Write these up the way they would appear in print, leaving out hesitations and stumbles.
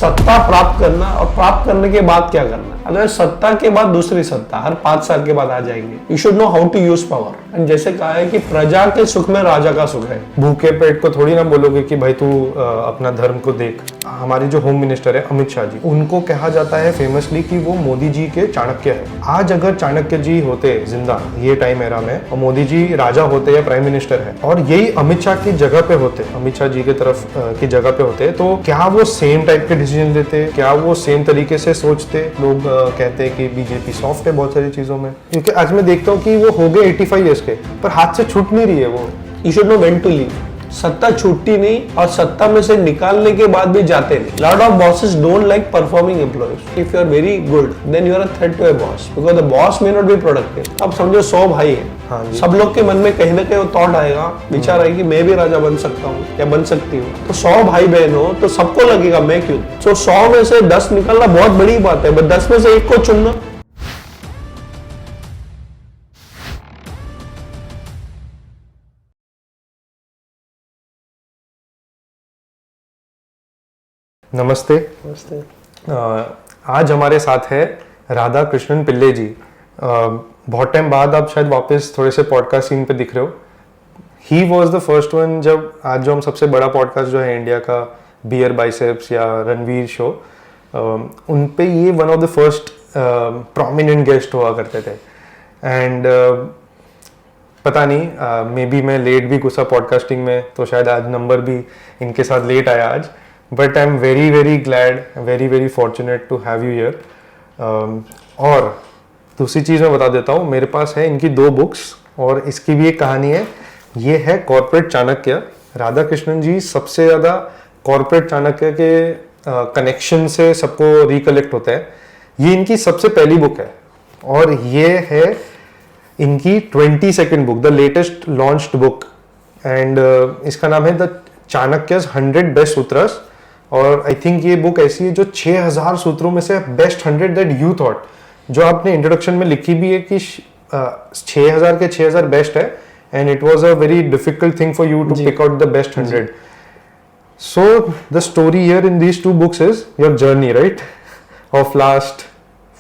सत्ता प्राप्त करना और प्राप्त करने के बाद क्या करना। अगर सत्ता के बाद दूसरी सत्ता हर 5 साल के बाद आ जाएंगे। You should know how to use power. And जैसे कहा है कि प्रजा के सुख में राजा का सुख है। भूखे पेट को थोड़ी ना बोलोगे कि भाई तू अपना धर्म को देख। हमारे जो होम मिनिस्टर है अमित शाह जी, उनको कहा जाता है फेमसली कि वो मोदी जी के चाणक्य है। आज अगर चाणक्य जी होते जिंदा ये टाइम एरा में और मोदी जी राजा होते या प्राइम मिनिस्टर है और यही अमित शाह की जगह पे होते, अमित शाह जी की तरफ की जगह पे होते, तो क्या वो सेम टाइप के डिसीजन लेते? क्या वो सेम तरीके से सोचते? लोग कहते हैं कि बीजेपी सॉफ्ट है बहुत सारी चीजों में, क्योंकि आज मैं देखता हूँ कि वो हो गए 85 ईयर्स के पर हाथ से छूट नहीं रही है वो। You should know when to leave. सत्ता छूटती नहीं और सत्ता में से निकालने के बाद भी जाते नहीं। Lot of bosses don't like performing employees. If you are very good then you are a threat to a boss because the boss may not be productive. अब समझो 100 भाई है, हाँ जी। सब लोग के मन में कहीं ना कहीं वो थॉट आएगा, विचार आएगी कि मैं भी राजा बन सकता हूँ या बन सकती हूँ। तो 100 भाई बहन हो तो सबको लगेगा मैं क्यों। तो 100 में से 10 निकलना बहुत बड़ी बात है, बट 10 में से एक को चुनना। नमस्ते। नमस्ते। आज हमारे साथ है राधा कृष्णन पिल्ले जी। बहुत टाइम बाद आप शायद वापस थोड़े से पॉडकास्ट सीन पे दिख रहे हो। He was the first one जब आज जो हम सबसे बड़ा पॉडकास्ट जो है इंडिया का बियर बाइसेप्स या रणवीर शो, उन पे ये one of the first prominent guest हुआ करते थे। एंड पता नहीं मे बी मैं लेट भी घुसा पॉडकास्टिंग में तो शायद आज नंबर भी इनके साथ लेट आया आज, but I am very very glad, very very fortunate to have you here. और दूसरी चीज़ मैं बता देता हूँ, मेरे पास है इनकी 2 बुक्स और इसकी भी एक कहानी है। ये है कॉर्पोरेट चाणक्य। राधा कृष्णन जी सबसे ज़्यादा कॉर्पोरेट चाणक्य के कनेक्शन से सबको रिकलेक्ट होता है। ये इनकी सबसे पहली बुक है और ये है इनकी 22nd book, the latest launched book. And इसका नाम है द चाणक्य's 100 बेस्ट सूत्रस। और आई थिंक ये बुक ऐसी है जो 6000 सूत्रों में से बेस्ट 100 दैट यू थॉट, जो आपने इंट्रोडक्शन में लिखी भी है कि 6000 के 6000 बेस्ट है and it was a very difficult thing for you to pick out the best 100. So the story here in these 2 books is your journey, right, of last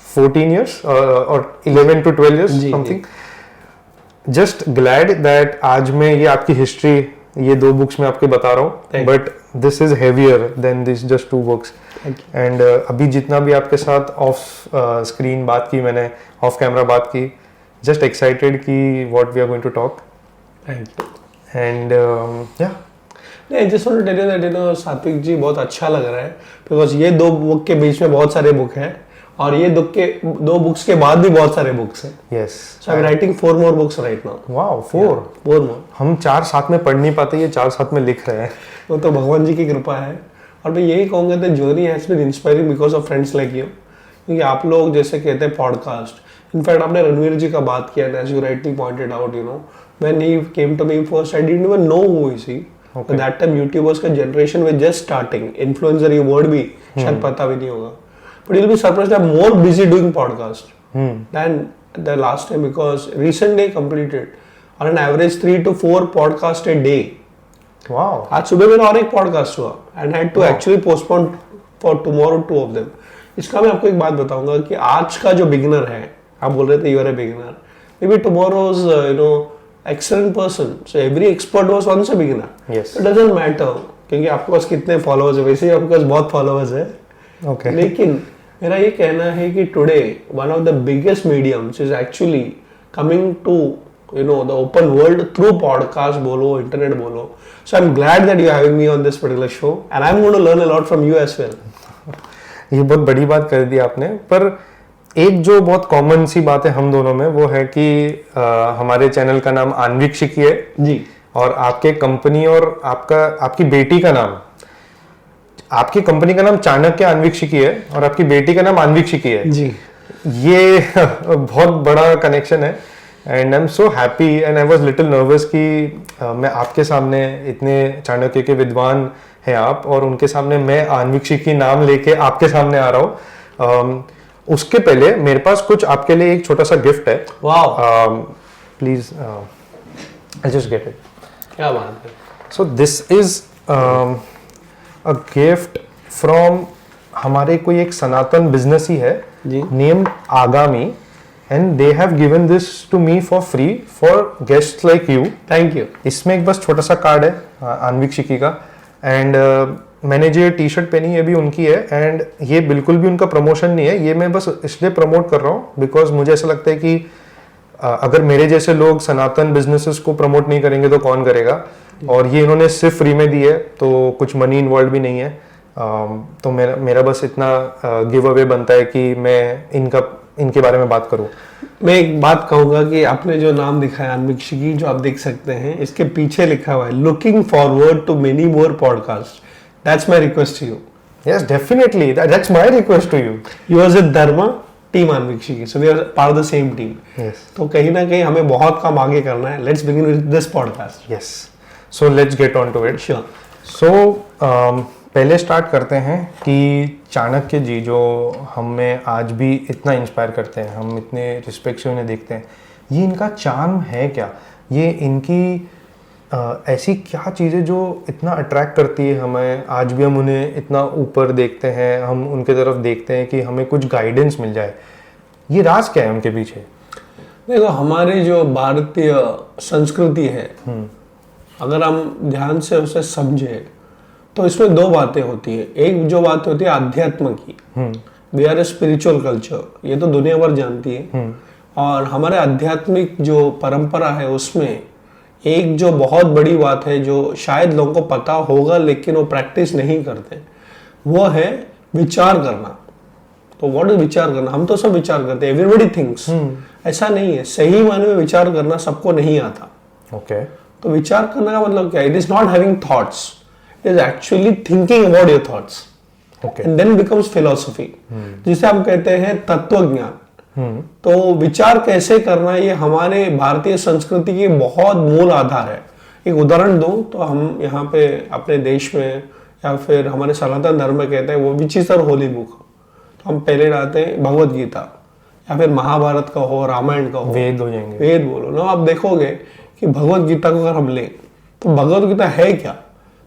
14 years or 11 to 12 years something. Just glad that आज मैं ये आपकी history ये 2 books में आपके बता रहा हूँ, but this is heavier than this just 2 books. And अभी जितना भी आपके साथ ऑफ स्क्रीन बात की मैंने, ऑफ कैमरा बात की, जस्ट एक्साइटेड कि what we are going to talk. And या नहीं, just want to tell you that you know Satvik ji बहुत अच्छा लग रहा है बिकॉज ये 2 बुक के बीच में बहुत सारे बुक हैं और ये 2 बुक्स के बाद भी बहुत सारे बुक्स हैं. Yes, so I am writing 4 more books right now. Wow, 4 more. हम 4 साथ में पढ़ नहीं पाते, ये 4 साथ में लिख रहे हैं. वो तो भगवान जी की कृपा है. और मैं यही कहूँगा that journey has been inspiring because of friends like you. क्योंकि आप लोग जैसे कहते हैं पॉडकास्ट, इनफैक्ट आपने रणवीर जी का बात किया, as you rightly pointed out, you know when he came to me first I didn't even know who is he. At that time YouTubers का generation was just starting. Influencer ये word भी शायद पता भी नहीं होगा. But you'll be surprised I'm more busy doing podcast than the last time because recently completed on an average 3 to 4 podcast a day. Wow. आज सुबह मेरा और एक podcast हुआ and I had to actually postpone for tomorrow 2 of them. इसका मैं आपको एक बात बताऊंगा कि आज का जो beginner है, आप बोल रहे थे you are a beginner, maybe tomorrow's excellent person. So every expert was once a beginner. Yes. It doesn't matter क्योंकि आपके पास कितने followers है, वैसे ही आपके पास बहुत followers है. Okay. लेकिन मेरा ये कहना है कि today one of the biggest mediums is actually coming to you know the open world through podcast बोलो, internet बोलो. So I'm glad that you're having me on this particular show and I'm going to learn a lot from you as well. ये बहुत बड़ी बात कर दी आपने, पर एक जो बहुत कॉमन सी बात है हम दोनों में वो है कि हमारे चैनल का नाम आन्वीक्षिकी है जी, और आपके कंपनी और आपकी बेटी का नाम, आपकी कंपनी का नाम चाणक्य आन्वीक्षिकी है और आपकी बेटी का नाम आन्वीक्षिकी है जी. ये बहुत बड़ा कनेक्शन है and I am so happy and I was little nervous कि मैं आपके सामने, इतने चाणक्य के विद्वान हैं आप और उनके सामने मैं आन्वीक्षिकी नाम लेके आपके सामने आ रहा हूँ. उसके पहले मेरे पास कुछ आपके लिए एक छोटा सा गिफ्ट है. Wow, please I just get it. क्या बात है. So this is a gift from हमारे कोई एक सनातन बिजनेस ही है जी। Named Aagami, and they have given this to me for free for guest like you. Thank you. इसमें एक बस छोटा सा कार्ड है आन्विक शिकी का, एंड मैंने जो टी शर्ट पहनी है भी उनकी है, एंड ये बिल्कुल भी उनका प्रमोशन नहीं है, ये मैं बस इसलिए प्रमोट कर रहा हूँ बिकॉज मुझे ऐसा लगता है कि अगर मेरे जैसे लोग सनातन बिजनेसेस को प्रमोट नहीं करेंगे तो कौन करेगा, और ये इन्होंने सिर्फ फ्री में दी है, तो कुछ मनी इन्वॉल्व भी नहीं है। तो मेरा बस इतना गिव अवे बनता है कि मैं इनके बारे में बात करूं। मैं एक बात कहूंगा कि आपने जो नाम दिखाया अनमिक शिकी, जो आप देख सकते हैं, इसके पीछे लिखा हुआ है looking forward to many more podcast. That's my request to you. Yes definitely, that's my request to you. You are with Dharma team अनमिक शिकी, so we are part of the same team. Yes, तो कहीं ना कहीं हमें बहुत काम आगे करना है। Let's begin with this podcast. Yes, so let's get on to it. Sure. So पहले स्टार्ट करते हैं कि चाणक्य जी जो हमें आज भी इतना इंस्पायर करते हैं, हम इतने रिस्पेक्ट से उन्हें देखते हैं, ये इनका चार्म है क्या? ये इनकी ऐसी क्या चीज़ें जो इतना अट्रैक्ट करती है हमें, आज भी हम उन्हें इतना ऊपर देखते हैं, हम उनके तरफ देखते हैं कि हमें कुछ गाइडेंस मिल जाए। ये राज क्या है उनके पीछे? देखो, हमारी जो भारतीय संस्कृति है, अगर हम ध्यान से उसे समझे तो इसमें दो बातें होती है। एक जो बात होती है आध्यात्म की, we are a spiritual culture, ये तो दुनिया भर जानती है। और हमारे आध्यात्मिक जो परंपरा है उसमें एक जो बहुत बड़ी बात है जो शायद लोगों को पता होगा लेकिन वो प्रैक्टिस नहीं करते, वो है विचार करना। तो व्हाट इज विचार करना? हम तो सब विचार करते हैं, एवरीबॉडी थिंक्स। ऐसा नहीं है, सही मायने में विचार करना सबको नहीं आता। ओके, तो विचार करने का मतलब क्या? It is not having thoughts, it is actually thinking about your thoughts, and then becomes philosophy, जिसे हम कहते हैं तत्व ज्ञान। तो विचार कैसे करना, ये हमारे भारतीय संस्कृति की बहुत मूल आधार है। एक उदाहरण दूं तो हम यहाँ पे अपने देश में या फिर हमारे सनातन धर्म में कहते हैं वो which is our holy book. तो हम पहले लाते हैं भगवत गीता, या फिर महाभारत का हो, रामायण का हो, वेद हो जाएंगे, वेद बोलो ना। आप देखोगे कि भगवत गीता को अगर हम लें तो भगवत गीता है क्या?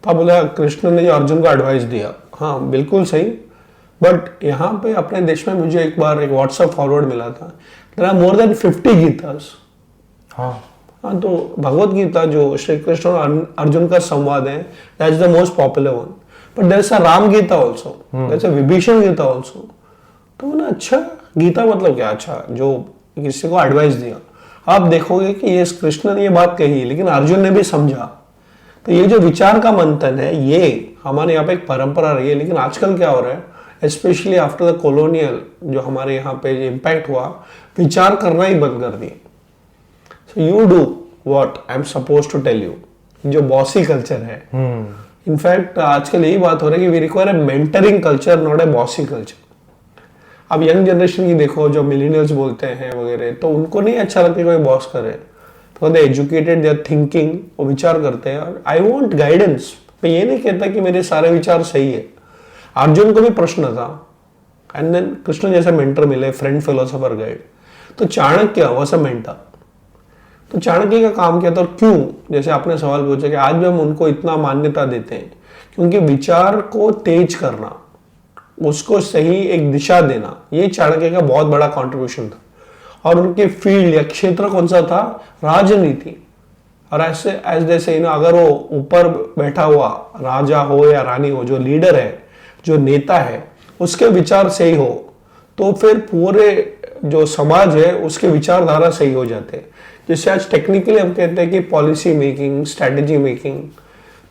तो आप बोले कृष्ण ने जो अर्जुन को एडवाइस दिया, हाँ बिल्कुल सही, बट यहाँ पे अपने देश में मुझे एक बार एक व्हाट्सएप फॉरवर्ड मिला था, देयर आर मोर देन 50 गीतास। हाँ, तो भगवत गीता जो श्री कृष्ण और अर्जुन का संवाद है, that is the most popular one, but there is a Ram Gita also, there is a Vibhishan Gita also. तो ना, अच्छा गीता मतलब क्या? अच्छा, जो किसी को एडवाइस दिया। आप देखोगे कि ये कृष्ण ने ये बात कही लेकिन अर्जुन ने भी समझा। तो ये जो विचार का मंथन है, ये हमारे यहाँ पे एक परंपरा रही है। लेकिन आजकल क्या हो रहा है, स्पेशली आफ्टर द कॉलोनियल जो हमारे यहाँ पे इम्पैक्ट हुआ, विचार करना ही बंद कर दिए। So you do what I am suppose to tell you, जो बॉसी कल्चर है। इनफैक्ट आजकल यही बात हो रही है कि we require a mentoring culture, not a bossy culture. अब यंग जनरेशन की देखो, जो मिलेनियल्स बोलते हैं वगैरह, तो उनको नहीं अच्छा लगता कोई बॉस करे। तो दे एजुकेटेड, दे आर थिंकिंग, वो विचार करते हैं। I want guidance. मैं ये नहीं कहता कि मेरे सारे विचार सही है। अर्जुन को भी प्रश्न था, एंड देन कृष्ण जैसे मेंटर मिले, फ्रेंड, फिलोसोफर, गाइड। तो चाणक्य वॉज अ मेंटर। तो चाणक्य का काम क्या था और क्यों, जैसे आपने सवाल पूछा कि आज भी हम उनको इतना मान्यता देते हैं, क्योंकि विचार को तेज करना, उसको सही एक दिशा देना, ये चाणक्य का बहुत बड़ा कंट्रीब्यूशन था। और उनके फील्ड या क्षेत्र कौन सा था? राजनीति। और ऐसे जैसे अगर वो ऊपर बैठा हुआ राजा हो या रानी हो, जो लीडर है, जो नेता है, उसके विचार सही हो, तो फिर पूरे जो समाज है उसके विचारधारा सही हो जाते हैं। जैसे आज टेक्निकली हम कहते हैं कि पॉलिसी मेकिंग, स्ट्रेटेजी मेकिंग।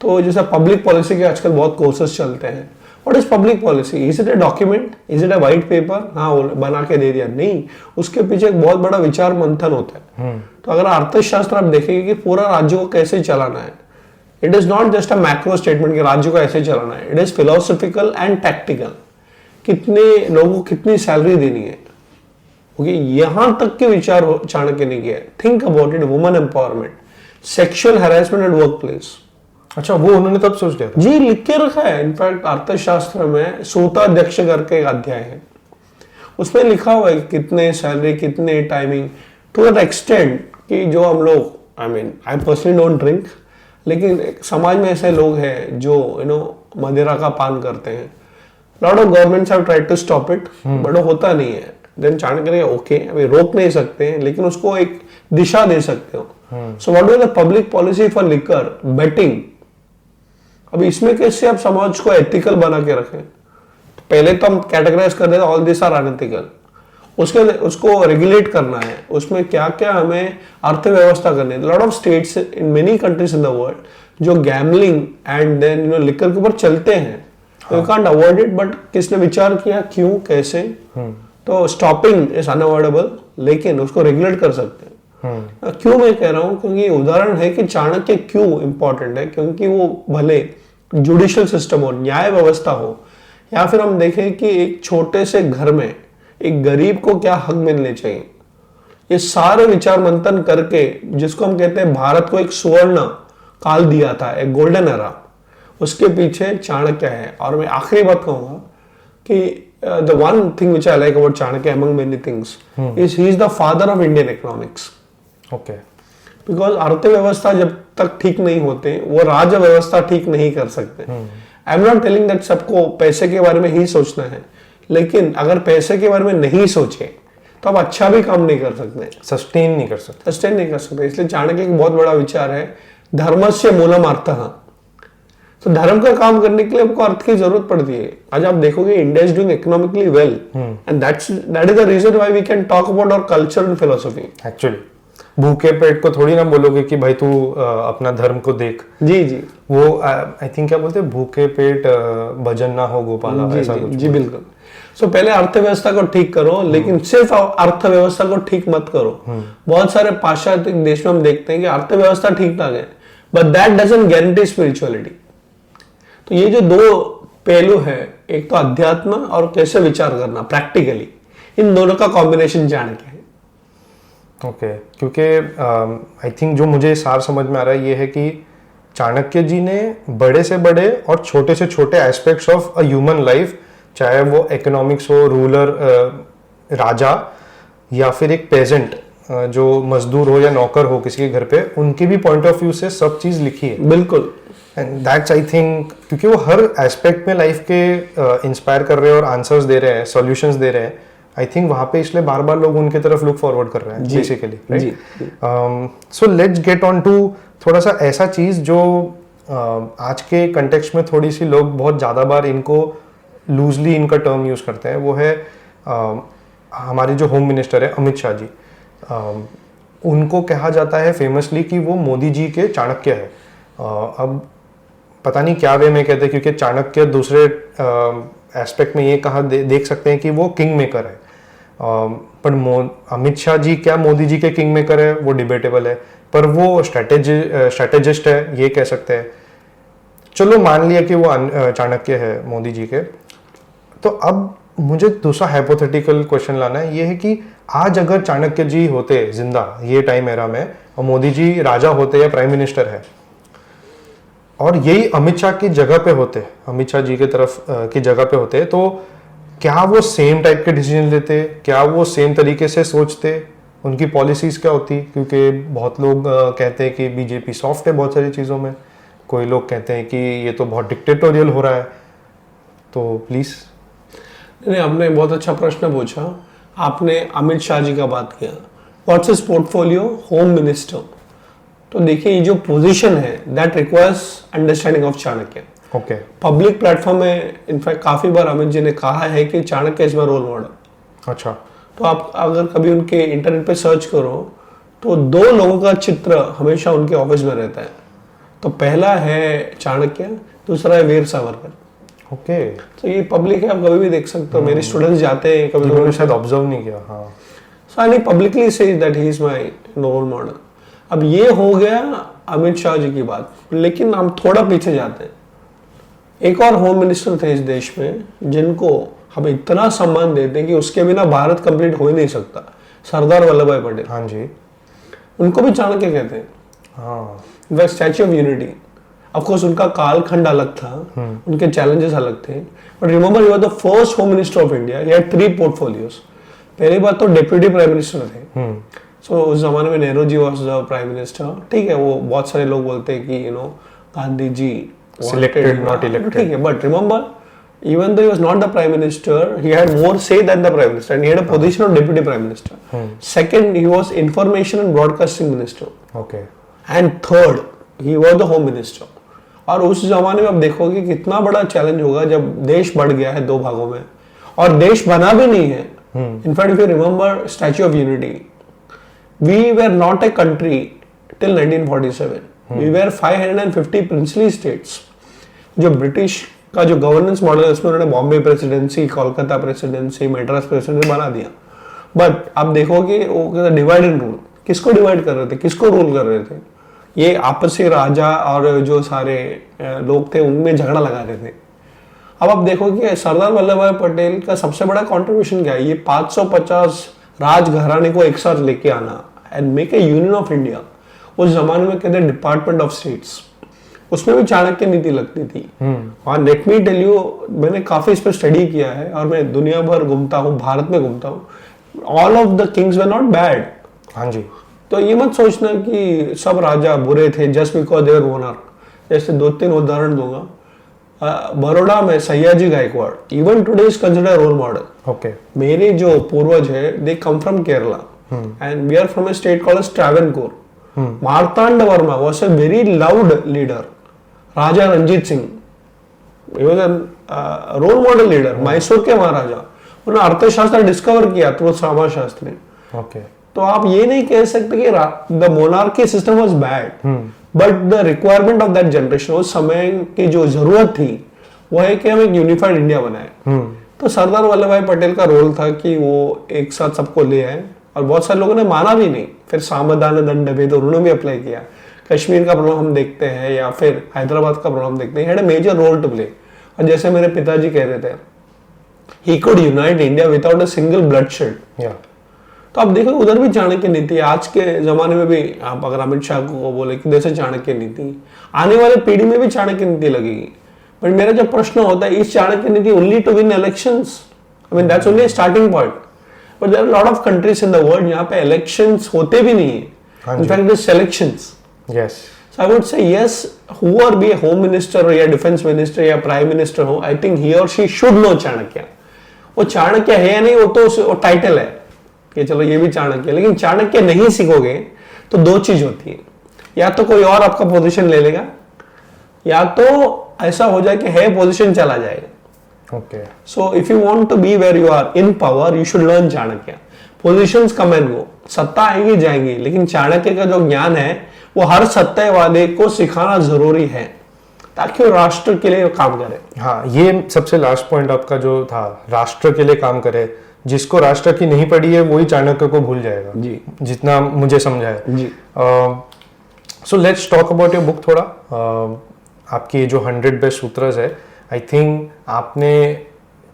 तो जैसे पब्लिक पॉलिसी के आजकल बहुत कोर्सेज चलते हैं। What is public policy? Is it a document? Is it a white paper? हाँ, बना के दे दिया? नहीं, उसके पीछे एक बहुत बड़ा विचार मंथन होता है। तो अगर अर्थशास्त्र आप देखेंगे कि पूरा राज्य को कैसे चलाना है, it is not just a macro statement कि राज्य को ऐसे चलाना है। It is philosophical and tactical. कितने लोगों को कितनी सैलरी देनी है, ओके, यहां तक के विचार चाणक्य ने किया। Think about it, women empowerment, sexual harassment at work place. अच्छा, वो उन्होंने तब सोच लिया था? जी, लिख के रखा है। इनफैक्ट अर्थशास्त्र में सूताध्यक्ष करके एक अध्याय है, उसमें लिखा हुआ है कि कितने सैलरी, कितने टाइमिंग, टू दैट एक्सटेंट कि जो हम लोग, आई पर्सनली डोंट ड्रिंक, लेकिन समाज में ऐसे लोग हैं जो मदिरा का पान करते हैं। Lot of governments have tried to stop it, but वो होता नहीं है। देन चाणक्य ने ओके अभी रोक नहीं सकते लेकिन उसको एक दिशा दे सकते हो। So what is the public policy for liquor betting? अभी इसमें कैसे आप समाज को एथिकल बना के रखें? तो पहले तो हम कैटेगराइज कर देते ऑल दिस आर अनएथिकल, उसको रेगुलेट करना है, उसमें क्या क्या हमें अर्थव्यवस्था करनी है। Lot of states in many countries in the world जो गैम्बलिंग एंड देन लिकर के ऊपर चलते हैं, you can't avoid it, but किसने विचार किया क्यों कैसे? तो स्टॉपिंग इज अनअवॉइडेबल, लेकिन उसको रेगुलेट कर सकते हैं। क्यों मैं कह रहा हूं? क्योंकि उदाहरण है कि चाणक्य क्यों इंपॉर्टेंट है, क्योंकि वो भले जुडिशियल सिस्टम हो, न्याय व्यवस्था हो, या फिर हम देखें कि एक छोटे से घर में एक गरीब को क्या हक मिलने चाहिए, ये सारे विचार मंथन करके जिसको हम कहते हैं भारत को एक सुवर्ण काल दिया था, एक गोल्डन एरा, उसके पीछे चाणक्य है। और मैं आखिरी बात कहूंगा कि the one thing which I like about Chanakya among many things is he is the father of Indian economics. Okay, because अर्थव्यवस्था जब तक ठीक नहीं होते वो राज्य व्यवस्था ठीक नहीं कर सकते। आई एम नॉट टेलिंग दैट सबको पैसे के बारे में ही सोचना है, लेकिन अगर पैसे के बारे में नहीं सोचे तो आप अच्छा भी काम नहीं कर सकते, सस्टेन नहीं कर सकते। इसलिए चाणक्य एक बहुत बड़ा विचार है, धर्मस्य मूलम अर्थः। तो धर्म का काम करने के लिए आपको अर्थ की जरूरत पड़ती है। आज आप देखोगे India is doing economically well, and that is the reason why we can talk about our culture and philosophy. Actually भूखे पेट को थोड़ी ना बोलोगे कि भाई तू अपना धर्म को देख। जी जी, वो आई थिंक क्या बोलते हैं, भूखे पेट भजन ना हो गोपाला, ऐसा कुछ। जी बिल्कुल। सो पहले अर्थव्यवस्था को ठीक करो, लेकिन सिर्फ अर्थव्यवस्था को ठीक मत करो। बहुत सारे पाश्चात्य देश में हम देखते हैं कि अर्थव्यवस्था ठीक ठाक है, but that doesn't guarantee spirituality. तो ये जो दो पहलू है, एक तो अध्यात्म और कैसे विचार करना प्रैक्टिकली, इन दोनों का कॉम्बिनेशन चाणक्य है। ओके, क्योंकि आई थिंक जो मुझे सार समझ में आ रहा है ये है कि चाणक्य जी ने बड़े से बड़े और छोटे से छोटे aspects of a human life, चाहे वो इकोनॉमिक्स हो, रूलर राजा या फिर एक पेजेंट जो मजदूर हो या नौकर हो किसी के घर पे, उनके भी पॉइंट ऑफ व्यू से सब चीज लिखी है। बिल्कुल, एंड दैट्स आई थिंक, क्योंकि वो हर एस्पेक्ट में लाइफ के इंस्पायर कर रहे हैं और आंसर्स दे रहे हैं, सॉल्यूशंस दे रहे हैं। आई थिंक वहां पे इसलिए बार बार लोग उनके तरफ लुक फॉरवर्ड कर रहे हैं basically, right? So let's get on to थोड़ा सा ऐसा चीज जो आज के कंटेक्स्ट में थोड़ी सी लोग बहुत ज्यादा बार इनको लूजली इनका टर्म यूज करते हैं। वो है हमारे जो होम मिनिस्टर है अमित शाह जी, उनको कहा जाता है फेमसली कि वो मोदी जी के चाणक्य है। अब पता नहीं क्या वे में कहते हैं, क्योंकि चाणक्य दूसरे एस्पेक्ट में ये कहा देख सकते हैं कि वो किंग मेकर है, पर अमित शाह जी क्या मोदी जी के किंग मेकर है वो डिबेटेबल है, पर वो स्ट्रेटेजिस्ट है ये कह सकते हैं। चलो मान लिया कि वो चाणक्य है मोदी जी के। तो अब मुझे दूसरा हाइपोथेटिकल क्वेश्चन लाना है, ये है कि आज अगर चाणक्य जी होते जिंदा ये टाइम एरा में और मोदी जी राजा होते या प्राइम मिनिस्टर है, और यही अमित शाह की जगह पे होते, अमित शाह जी के तरफ की जगह पे होते, तो क्या वो सेम टाइप के डिसीजन लेते? क्या वो सेम तरीके से सोचते? उनकी पॉलिसीज क्या होती? क्योंकि बहुत लोग कहते हैं कि बीजेपी सॉफ्ट है बहुत सारी चीज़ों में, कोई लोग कहते हैं कि ये तो बहुत डिक्टेटोरियल हो रहा है। तो प्लीज़। नहीं, आपने बहुत अच्छा प्रश्न पूछा। आपने अमित शाह जी का बात किया, what's his portfolio? Home minister. तो देखिए ये जो पोजीशन है that requires understanding of Chanakya. Okay, public platform में इनफैक्ट काफी बार अमित जी ने कहा है कि Chanakya is my role model. अच्छा, तो आप अगर कभी उनके इंटरनेट पे सर्च करो तो दो लोगों का चित्र हमेशा उनके ऑफिस में रहता है। तो पहला है चाणक्य, दूसरा है वीर सावरकर। ओके, तो ये पब्लिक है, आप कभी भी देख सकते हो। मेरे स्टूडेंट्स जाते हैं कभी, मैंने शायद ऑब्जर्व नहीं किया। हाँ, so I publicly say that he is my role model. अब ये हो गया अमित शाह जी की बात, लेकिन हम थोड़ा पीछे जाते हैं। एक और होम मिनिस्टर थे इस देश में जिनको हम इतना सम्मान देते हैं कि उसके बिना भारत कंप्लीट हो ही नहीं सकता, सरदार वल्लभ भाई पटेल। हाँ जी, उनको भी चाणक्य कहते हैं। हाँ, वह statue of unity, of course उनका कालखंड अलग था, उनके चैलेंजेस अलग थे, but remember he was the first home minister of India. He had 3 portfolios. पहली बात तो डेप्यूटी प्राइम मिनिस्टर थे। सो उस जमाने में Nehru ji was the prime minister. ठीक है, वो बहुत सारे लोग बोलते हैं कि Gandhi ji selected not elected, ठीक है, but remember Even though he was not the prime minister, he had more say than the prime minister, and he had a position of deputy prime minister. Second, he was information and broadcasting minister. Okay. And third, he was the home minister. और उस जमाने में आप देखोगे कितना बड़ा challenge होगा जब देश बढ़ गया है दो भागों में और देश बना भी नहीं है. In fact if you remember statue of unity, we were not a country till 1947. We were 550 princely states. जो ब्रिटिश का जो गवर्नेंस मॉडल है उसमें उन्होंने Bombay presidency, Kolkata presidency, Madras presidency बना दिया. बट आप देखोगे वो डिवाइड एंड रूल. किसको डिवाइड कर रहे थे, किसको रूल कर रहे थे? ये आपसी राजा और जो सारे लोग थे उनमें झगड़ा लगा रहे थे. अब आप देखो कि सरदार वल्लभ भाई पटेल का सबसे बड़ा कंट्रीब्यूशन क्या है? ये 550 राजघराने को एक साथ लेके आना and make A union of India. उस जमाने में कहते हैं डिपार्टमेंट ऑफ स्टेट्स, उसमें भी चाणक्य नीति लगती थी. और लेट मी टेल यू, मैंने काफी इस पर स्टडी किया है और मैं दुनिया भर घूमता हूँ, भारत में घूमता हूँ. All of the Kings were not bad. हाँ जी. तो ये मत सोचना कि सब राजा बुरे थे जस्ट बिकॉज देवर मोनार्क. जैसे 2-3 उदाहरण दूंगा. बड़ौदा में Sayaji Gaekwad, even today is considered role model. Okay. मेरे जो पूर्वज है they come from Kerala and we are from a state called as Travancore. Martanda Varma was a very loud leader. Raja Ranjit Singh, he was a role model leader. Mysore के महाराजा, उन्होंने अर्थशास्त्र डिस्कवर किया थ्रू श्यामा शास्त्री. ओके. तो आप ये नहीं कह सकते कि the monarchy system was bad, but the requirement of that generation, उस समय की जो जरूरत थी वो है कि हम एक यूनिफाइड इंडिया बनाए. तो सरदार वल्लभ भाई पटेल का रोल था कि वो एक साथ सबको ले आए और बहुत सारे लोगों ने माना भी नहीं. फिर सामदान दंड भेद उन्होंने भी अप्लाई किया. कश्मीर का प्रॉब्लम हम देखते हैं या फिर हैदराबाद का प्रॉब्लम देखते हैं. Had a major role to play. और जैसे मेरे पिताजी कह रहे थे, he could unite India without a single bloodshed. तो आप देखो उधर भी चाणक्य नीति. आज के जमाने में भी आप अगर अमित शाह को बोले कि जैसे चाणक्य नीति, आने वाले पीढ़ी में भी चाणक्य नीति लगेगी. बट मेरा जो प्रश्न होता है, इस चाणक्य नीति only to win elections? I mean that's only starting point. But there are lot of countries in the world जहाँ पे इलेक्शंस होते भी नहीं है. In fact it selections. Yes. So I would say yes, whoever be a home minister or या defense minister या prime minister हो, I think he or she should know Chanakya. वो चाणक्य है या नहीं वो तो वो टाइटल है कि चलो ये भी चाणक्य, लेकिन चाणक्य नहीं सीखोगे तो दो चीज होती है. या तो कोई और आपका पोजीशन ले लेगा, या तो ऐसा हो जाए कि है पोजीशन चला जाएगा. Okay. So if you want to be where you are in power, you should learn Chanakya. Positions come and go, सत्ता आएगी जाएंगी, लेकिन चाणक्य का जो ज्ञान है वो हर सत्ता वाले को सिखाना जरूरी है ताकि वो राष्ट्र के लिए काम करे. हाँ, ये सबसे लास्ट पॉइंट आपका जो था, राष्ट्र के लिए काम करे. जिसको राष्ट्र की नहीं पड़ी है वही चाणक्य को भूल जाएगा जी, जितना मुझे समझा है जी. So let's talk about your book थोड़ा. आपकी जो 100 बेस्ट सूत्रस है, आई थिंक आपने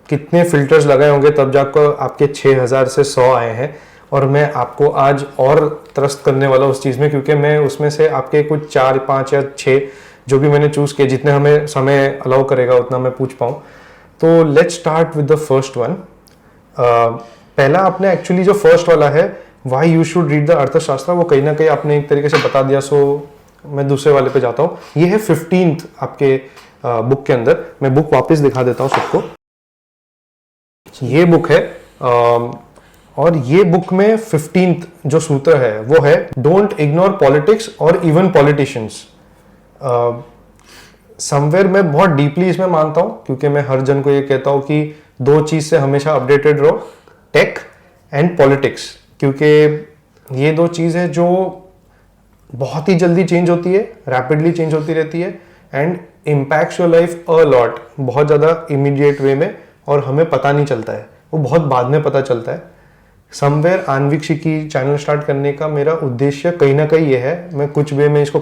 कितने फिल्टर्स लगाए होंगे तब जाकर आपके 6000 से 100 आए हैं. और मैं आपको आज और त्रस्त करने वाला उस चीज़ में, क्योंकि मैं उसमें से आपके कुछ 4, 5 या 6 जो भी मैंने चूज़ किए, जितने हमें समय अलाउ करेगा उतना मैं पूछ पाऊँ. तो let's start with the first one. पहला आपने एक्चुअली जो फर्स्ट वाला है, why you should read the अर्थशास्त्र, वो कहीं ना कहीं आपने एक तरीके से बता दिया. सो मैं दूसरे वाले पे जाता हूँ. ये है 15th आपके बुक के अंदर. मैं बुक वापस दिखा देता हूँ सबको. ये बुक है और ये बुक में 15th जो सूत्र है वो है डोंट इग्नोर पॉलिटिक्स और इवन पॉलिटिशियंस. समवेयर मैं बहुत डीपली इसमें मानता हूँ, क्योंकि मैं हर जन को ये कहता हूँ कि दो चीज से हमेशा अपडेटेड रहो, टेक एंड पॉलिटिक्स. क्योंकि ये दो चीज है जो बहुत ही जल्दी चेंज होती है, रैपिडली चेंज होती रहती है and impacts your life a lot, बहुत ज़्यादा इमीडिएट वे में, और हमें पता नहीं चलता है, वो बहुत बाद में पता चलता है. समवेयर आन्विक शिकी चैनल स्टार्ट करने का मेरा उद्देश्य कहीं ना कहीं ये है. मैं कुछ वे में इसको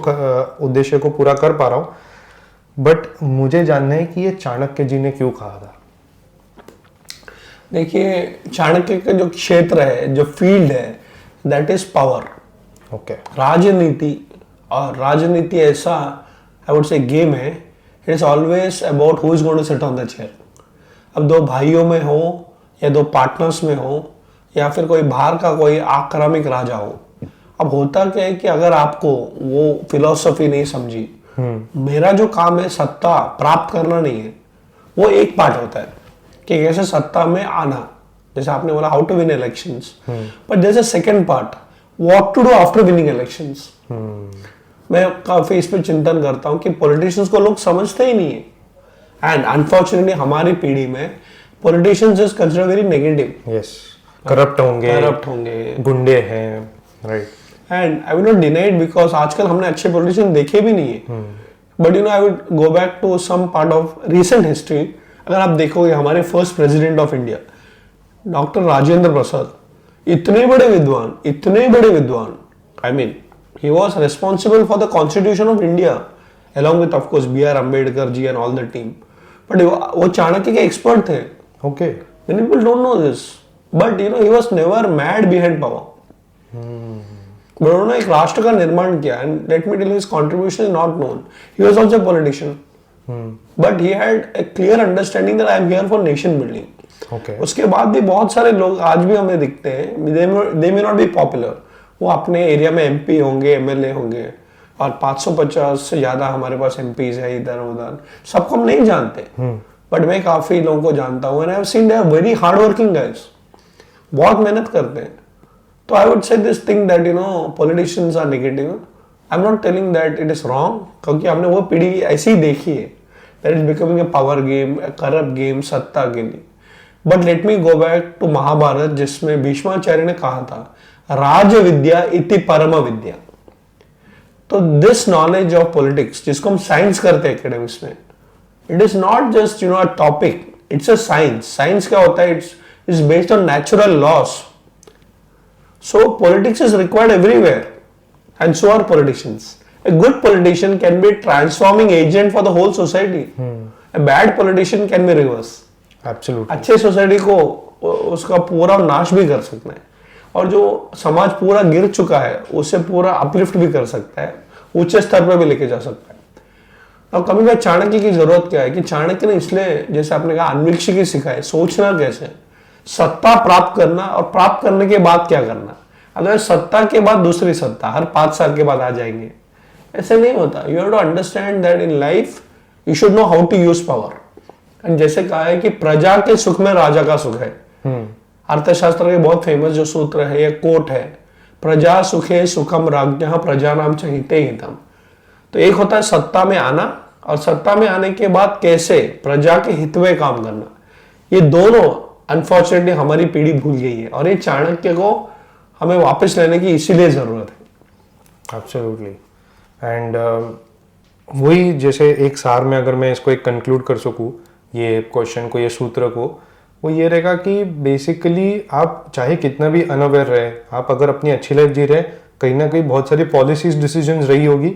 उद्देश्य को पूरा कर पा रहा हूँ, बट मुझे जानना है कि ये चाणक्य जी ने क्यों कहा था. देखिए, चाणक्य का जो क्षेत्र है, जो फील्ड है, दैट इज पावर. ओके. राजनीति, और राजनीति ऐसा आई वुड से गेम है, it is always about who is going to sit on the chair. अब दो भाइयों में हो या दो पार्टनर्स में हो या फिर कोई बाहर का कोई आक्रामक राजा हो, अब होता क्या है कि अगर आपको वो फिलॉसफी नहीं समझी, मेरा जो काम है सत्ता प्राप्त करना नहीं है, वो एक पार्ट होता है कि कैसे सत्ता में आना, जैसे आपने बोला how to win elections, but there is a second part, what to do after winning elections. मैं काफी इस पे चिंतन करता हूँ कि पॉलिटिशियंस को लोग समझते ही नहीं है, एंड अनफॉर्चुनेटली हमारी पीढ़ी में politicians is consider very negative. Yes, corrupt होंगे, गुंडे हैं, right. And I will not deny it because आजकल हमने अच्छे पॉलिटिशियन देखे भी नहीं है, but you know I would go back to some part of recent history. अगर आप देखोगे हमारे first president of India doctor Rajendra Prasad, इतने बड़े विद्वान, I mean he was responsible for the constitution of India along with of course B.R. Ambedkar ji and all the team, but वो चाणक्य के expert थे। Okay. Many people don't know this, but you know he was never mad behind power. but उन्होंने एक राष्ट्र का निर्माण किया, and let me tell you his contribution is not known. He was also a politician, but he had a clear understanding that I am here for nation building. Okay. उसके बाद भी बहुत सारे लोग आज भी हमें दिखते हैं, they may not be popular, वो अपने एरिया में एमपी होंगे, एमएलए होंगे, और 550 से ज्यादा हमारे पास एमपीज है इधर उधर, सबको हम नहीं जानते, बट मैं काफी लोगों को जानता हूँ, and I have seen they are very hard working guys, बहुत मेहनत करते हैं। तो I would say this thing that you know politicians are negative, I am not telling that it is wrong, क्योंकि हमने वो पीढ़ी ऐसी ही देखी है, that is becoming a power game, corrupt game, सत्ता के लिए। But let me go back to Mahabharat, जिसमें भीष्माचार्य ने कहा था राज विद्या इति परम विद्या। तो दिस नॉलेज ऑफ पॉलिटिक्स जिसको हम साइंस करते हैं एकेडमिक्स में, it is not just you know a topic, it's a science. Science क्या होता है? It's based on natural laws. So politics is required everywhere and so are politicians. A good politician can be transforming agent for the whole society. A bad politician can be reverse. Absolutely. अच्छे society को उसका पूरा नाश भी कर सकता है, और जो समाज पूरा गिर चुका है उसे पूरा अपलिफ्ट भी कर सकता है, ऊंचे स्तर पर भी लेके जा सकता है। अब कभी कभी चाणक्य की जरूरत क्या है कि चाणक्य ने इसलिए, जैसे आपने कहा, अन्वीक्षिकी सिखाए, सोचना कैसे, सत्ता प्राप्त करना, और प्राप्त करने के बाद क्या करना। अगर सत्ता के बाद दूसरी सत्ता हर 5 साल के बाद आ जाएंगे, ऐसे नहीं होता। You have to understand that in life you should know how to use power. And जैसे कहा है कि प्रजा के सुख में राजा का सुख है, अर्थशास्त्र के बहुत फेमस जो सूत्र है, ये कोट है, प्रजा सुखे सुखम राज्ञः प्रजा नाम च हिते हितम। तो एक होता है सत्ता में आना, और सत्ता में आने के बाद कैसे प्रजा के हित में काम करना। ये दोनों अनफॉर्चुनेटली हमारी पीढ़ी भूल गई है, और ये चाणक्य को हमें वापस लेने की इसीलिए जरूरत है। एब्सोल्युटली। एंड वही, जैसे एक सार में अगर मैं इसको एक कंक्लूड कर सकूं ये क्वेश्चन को, ये सूत्र को, वो ये रहेगा कि बेसिकली आप चाहे कितना भी अनअवेयर रहे, आप अगर अपनी अच्छी लाइफ जी रहे, कहीं ना कहीं बहुत सारी पॉलिसीज डिसीजंस रही होगी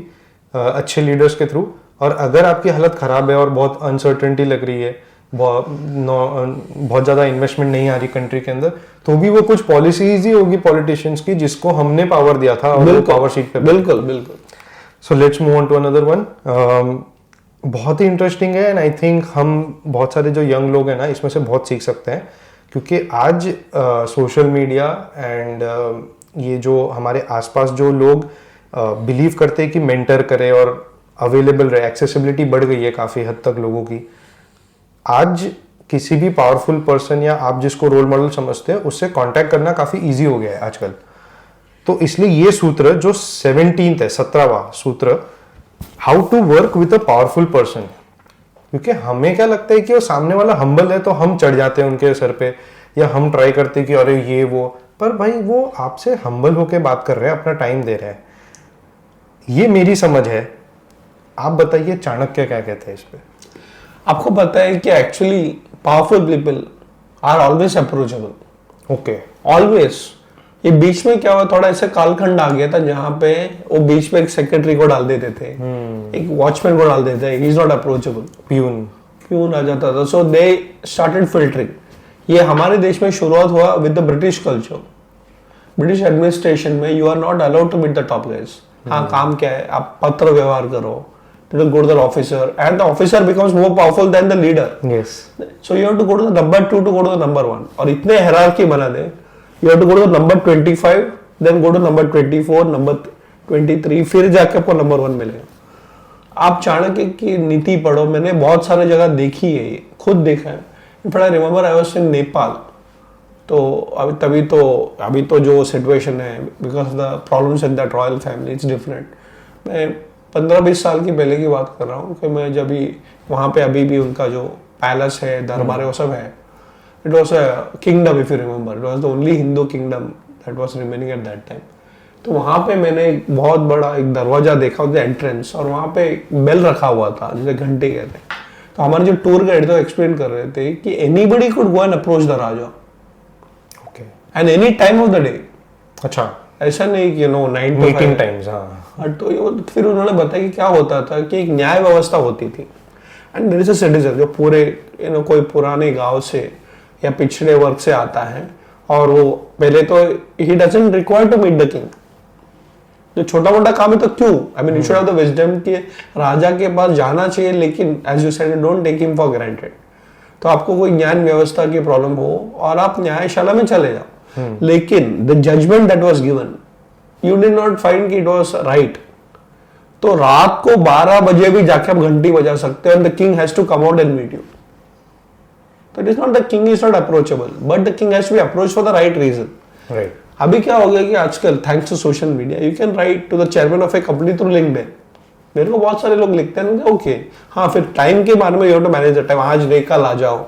अच्छे लीडर्स के थ्रू, और अगर आपकी हालत ख़राब है और बहुत अनसर्टेनिटी लग रही है, बहुत ज़्यादा इन्वेस्टमेंट नहीं आ रही कंट्री के अंदर, तो भी वो कुछ पॉलिसीज ही होगी पॉलिटिशियंस की जिसको हमने पावर दिया था और पावर सीट पे। बिल्कुल बिल्कुल। So let's move on to another one. बहुत ही इंटरेस्टिंग है, एंड आई थिंक हम बहुत सारे जो यंग लोग हैं ना इसमें से बहुत सीख सकते हैं, क्योंकि आज सोशल मीडिया एंड ये जो हमारे आसपास जो लोग बिलीव करते हैं कि मेंटर करे और अवेलेबल रहे, एक्सेसिबिलिटी बढ़ गई है काफ़ी हद तक लोगों की। आज किसी भी पावरफुल पर्सन या आप जिसको रोल मॉडल समझते हैं उससे कांटेक्ट करना काफ़ी इजी हो गया है आजकल। तो इसलिए ये सूत्र जो 17th है, 17वां सूत्र, how to work with a powerful person, क्योंकि हमें क्या लगता है कि वो सामने वाला हम्बल है तो हम चढ़ जाते हैं उनके सर पे, या हम ट्राई करते हैं कि अरे ये वो, पर भाई वो आपसे हम्बल होके बात कर रहे हैं, अपना टाइम दे रहे हैं। ये मेरी समझ है, आप बताइए चाणक्य क्या कहते हैं इस पे। आपको पता है कि actually powerful people are always approachable. Okay, always. ये बीच में क्या हुआ, थोड़ा ऐसे कालखंड आ गया था जहां पे वो बीच में एक सेक्रेटरी को डाल देते थे, एक वॉचमैन को डाल देते थे, he is not approachable, peon आ जाता था। So they started filtering. ये हमारे देश में शुरुआत हुआ with the British culture. British administration में you are not allowed to meet the top guys. हाँ, काम क्या है, आप पत्र व्यवहार करो, to go to the officer, and the officer becomes more powerful than the leader. Yes. So you have to go to the number 2 to go to the number 1. और इतने hierarchy बना दे, you have to go to the number 25, then go to number 24, number 23, फिर जाके आपको number 1 मिलेगा। आप चाणक्य की नीति पढ़ो, मैंने बहुत सारे जगह देखी है, ये खुद देखा है। In fact I remember I was in Nepal, तो अभी तो जो सिचुएशन है because the problems in that royal family it's different. मैं 15-20 साल की पहले की बात कर रहा हूँ कि मैं जब भी वहाँ पे अभी भी उनका जो पैलेस है, दरबार है, वो सब है। It was a kingdom, if you remember, it was the only Hindu kingdom that was remaining at that time. तो वहाँ पे मैंने एक बहुत बड़ा एक दरवाजा देखा, द एंट्रेंस, और वहाँ पे बेल रखा हुआ था जिसे घंटे कहते हैं। तो हमारे जो टूर गाइड थे एक्सप्लेन कर रहे थे कि anybody could go and approach the Raja and any time of the day. अच्छा, ऐसा नहीं कि 9 to 5 मीटिंग टाइम्स। हाँ, तो फिर उन्होंने बताया कि क्या होता था कि एक न्याय व्यवस्था होती थी and there is a citizen जो पूरे कोई पुराने गांव से या पिछड़े वर्ग से आता है, और वो पहले तो ही doesn't require to meet the king. जो छोटा मोटा काम है तो क्यों, I mean you should have the wisdom कि राजा के पास जाना चाहिए, लेकिन as you said don't take him for granted. तो आपको कोई ज्ञान व्यवस्था की प्रॉब्लम हो और आप न्यायशाला में चले जाओ, लेकिन the judgement that was given you did not find कि इट वाज राइट। तो रात को 12 बजे भी जाके आप घंटी बजा सकते हो and the king has to come out and meet you. तो it is not the king is not approachable, but the king has to be approach for the right reason. Right. अभी क्या हो गया कि आजकल thanks to social media you can write to the chairman of a company through LinkedIn. मेरे को बहुत सारे लोग लिखते हैं ओके हाँ, फिर टाइम के बारे में you have to manage the time, आज नहीं कल आ जाओ।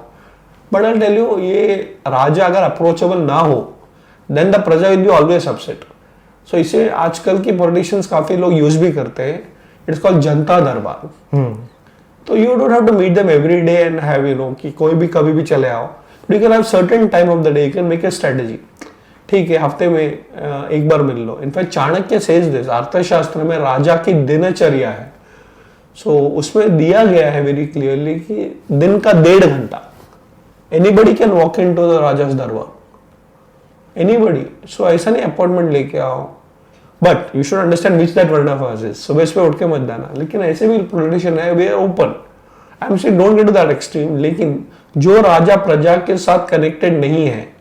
बट आई टेल यू, ये राजा अगर अप्रोचेबल ना हो देन द प्रजा विल बी ऑलवेज अपसेट। सो इसे आजकल की पॉलिटिशियंस काफी लोग यूज भी करते हैं, इट्स कॉल्ड जनता दरबार। तो you don't have to meet them every day and have कि कोई भी कभी भी चले आओ, you can have certain time of the day, you can make a strategy. ठीक है, हफ्ते में एक बार मिल लो। In fact Chanakya says this, Arthashastra में राजा की दिनचर्या है, सो उसमें दिया गया है वेरी क्लियरली कि दिन का 1.5 घंटा anybody can walk into the raja's durbar, anybody. So ऐसा नहीं अपॉइंटमेंट लेके आओ, but you should understand which that one of us is. सुबह सुबह उठ के मत जाना, लेकिन ऐसे भी पॉलिटिशियन है they are open, I am saying don't get to that extreme. लेकिन जो राजा प्रजा के साथ कनेक्टेड नहीं है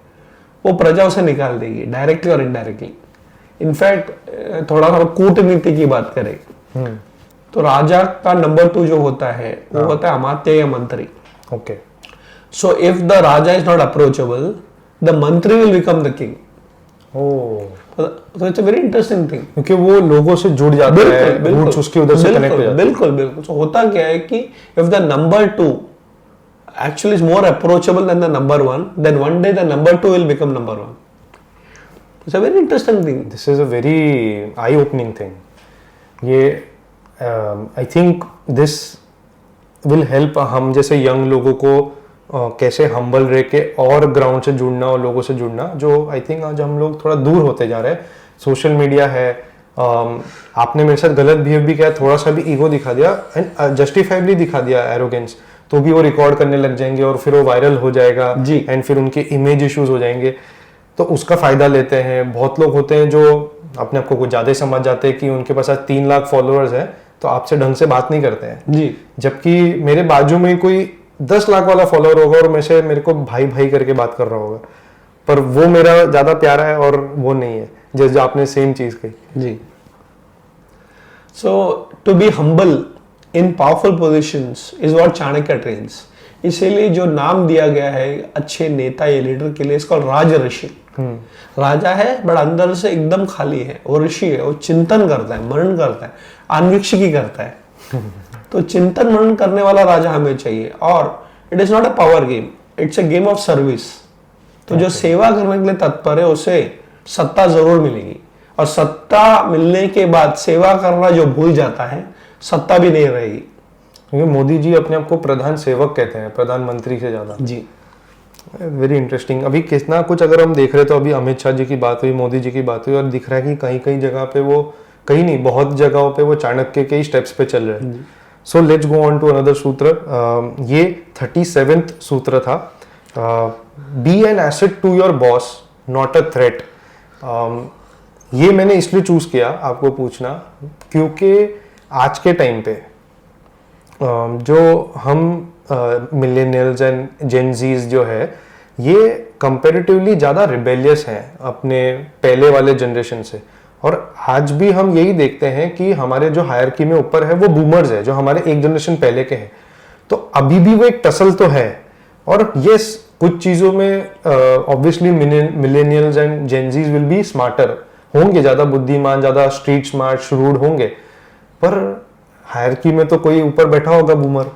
वो प्रजा उसे निकाल देगी डायरेक्टली और इनडायरेक्टली। इनफैक्ट थोड़ा सा कूटनीति की बात करें तो राजा का नंबर 2 जो होता है वो होता है अमात्य या मंत्री। Okay, so if the Raja is not approachable the मंत्री विल बिकम द किंग। तो it's a very interesting thing, क्योंकि वो लोगों से जुड़ जाता है, रूट्स उसके उधर से कनेक्ट हो जाते हैं। बिल्कुल बिल्कुल। सो होता क्या है कि if the number 2 actually is more approachable than the number 1, then one day the number 2 will become number 1. It's a very interesting thing. This is a very eye-opening thing. ये I think this will help हम जैसे young लोगों को कैसे humble रह के और ground से जुड़ना और लोगों से जुड़ना, जो आई थिंक आज हम लोग थोड़ा दूर होते जा रहे हैं। सोशल मीडिया है, आपने मेरे साथ गलत बिहेव भी किया, थोड़ा सा भी ईगो दिखा दिया एंड जस्टिफाइबली दिखा दिया एरोगेंस, तो भी वो रिकॉर्ड करने लग जाएंगे और फिर वो वायरल हो जाएगा जी, एंड फिर उनके इमेज इश्यूज हो जाएंगे, तो उसका फायदा लेते हैं। बहुत लोग होते हैं जो अपने आप को कुछ ज्यादा समझ जाते हैं कि उनके पास 3 लाख फॉलोअर्स हैं तो आपसे ढंग से बात नहीं करते हैं जी, जबकि मेरे बाजू में कोई 10 लाख वाला फॉलोअर होगा और मेरे को भाई भाई करके बात कर रहा होगा, पर वो मेरा ज्यादा प्यारा है और वो नहीं है, जैसे आपने सेम चीज कही जी। So to be humble in powerful positions is what Chanakya trains। इसीलिए जो नाम दिया गया है अच्छे नेता या लीडर के लिए इसको राज ऋषि। राजा है बट अंदर से एकदम खाली है, वो ऋषि है, वो चिंतन करता है, मनन करता है, अन्वीक्षिकी करता है। तो चिंतन मनन करने वाला राजा हमें चाहिए, और it is not a power game, it's a game of service. तो जो सेवा करने के लिए तत्पर है उसे सत्ता जरूर मिलेगी, और सत्ता मिलने के बाद सेवा करना जो भूल जाता है सत्ता भी नहीं रहेगी। क्योंकि मोदी जी अपने आप को प्रधान सेवक कहते हैं, प्रधानमंत्री से ज्यादा जी। Very interesting. अभी कितना कुछ अगर हम देख रहे तो अभी अमित शाह जी की बात हुई, मोदी जी की बात हुई, और दिख रहा है कि कहीं कहीं जगह पे वो, कहीं नहीं बहुत जगहों पे वो चाणक्य के ही स्टेप्स पे चल रहे हैं। So let's go on to another sutra. ये 37th सूत्र था, be an asset to your boss not a threat. ये मैंने इसलिए चूज किया आपको पूछना क्योंकि आज के टाइम पे जो हम मिलेनियल्स एंड जेनजीज जो है ये कंपैरेटिवली ज़्यादा रिबेलियस हैं अपने पहले वाले जनरेशन से, और आज भी हम यही देखते हैं कि हमारे जो हायरकी में ऊपर है वो बूमर्स है, जो हमारे एक जनरेशन पहले के हैं। तो अभी भी वो एक टसल तो है। और यस, कुछ चीजों में obviously millennials and Gen Zs will be smarter, होंगे ज्यादा बुद्धिमान, ज्यादा स्ट्रीट स्मार्ट, श्रूड होंगे, पर हायरकी में तो कोई ऊपर बैठा होगा बूमर।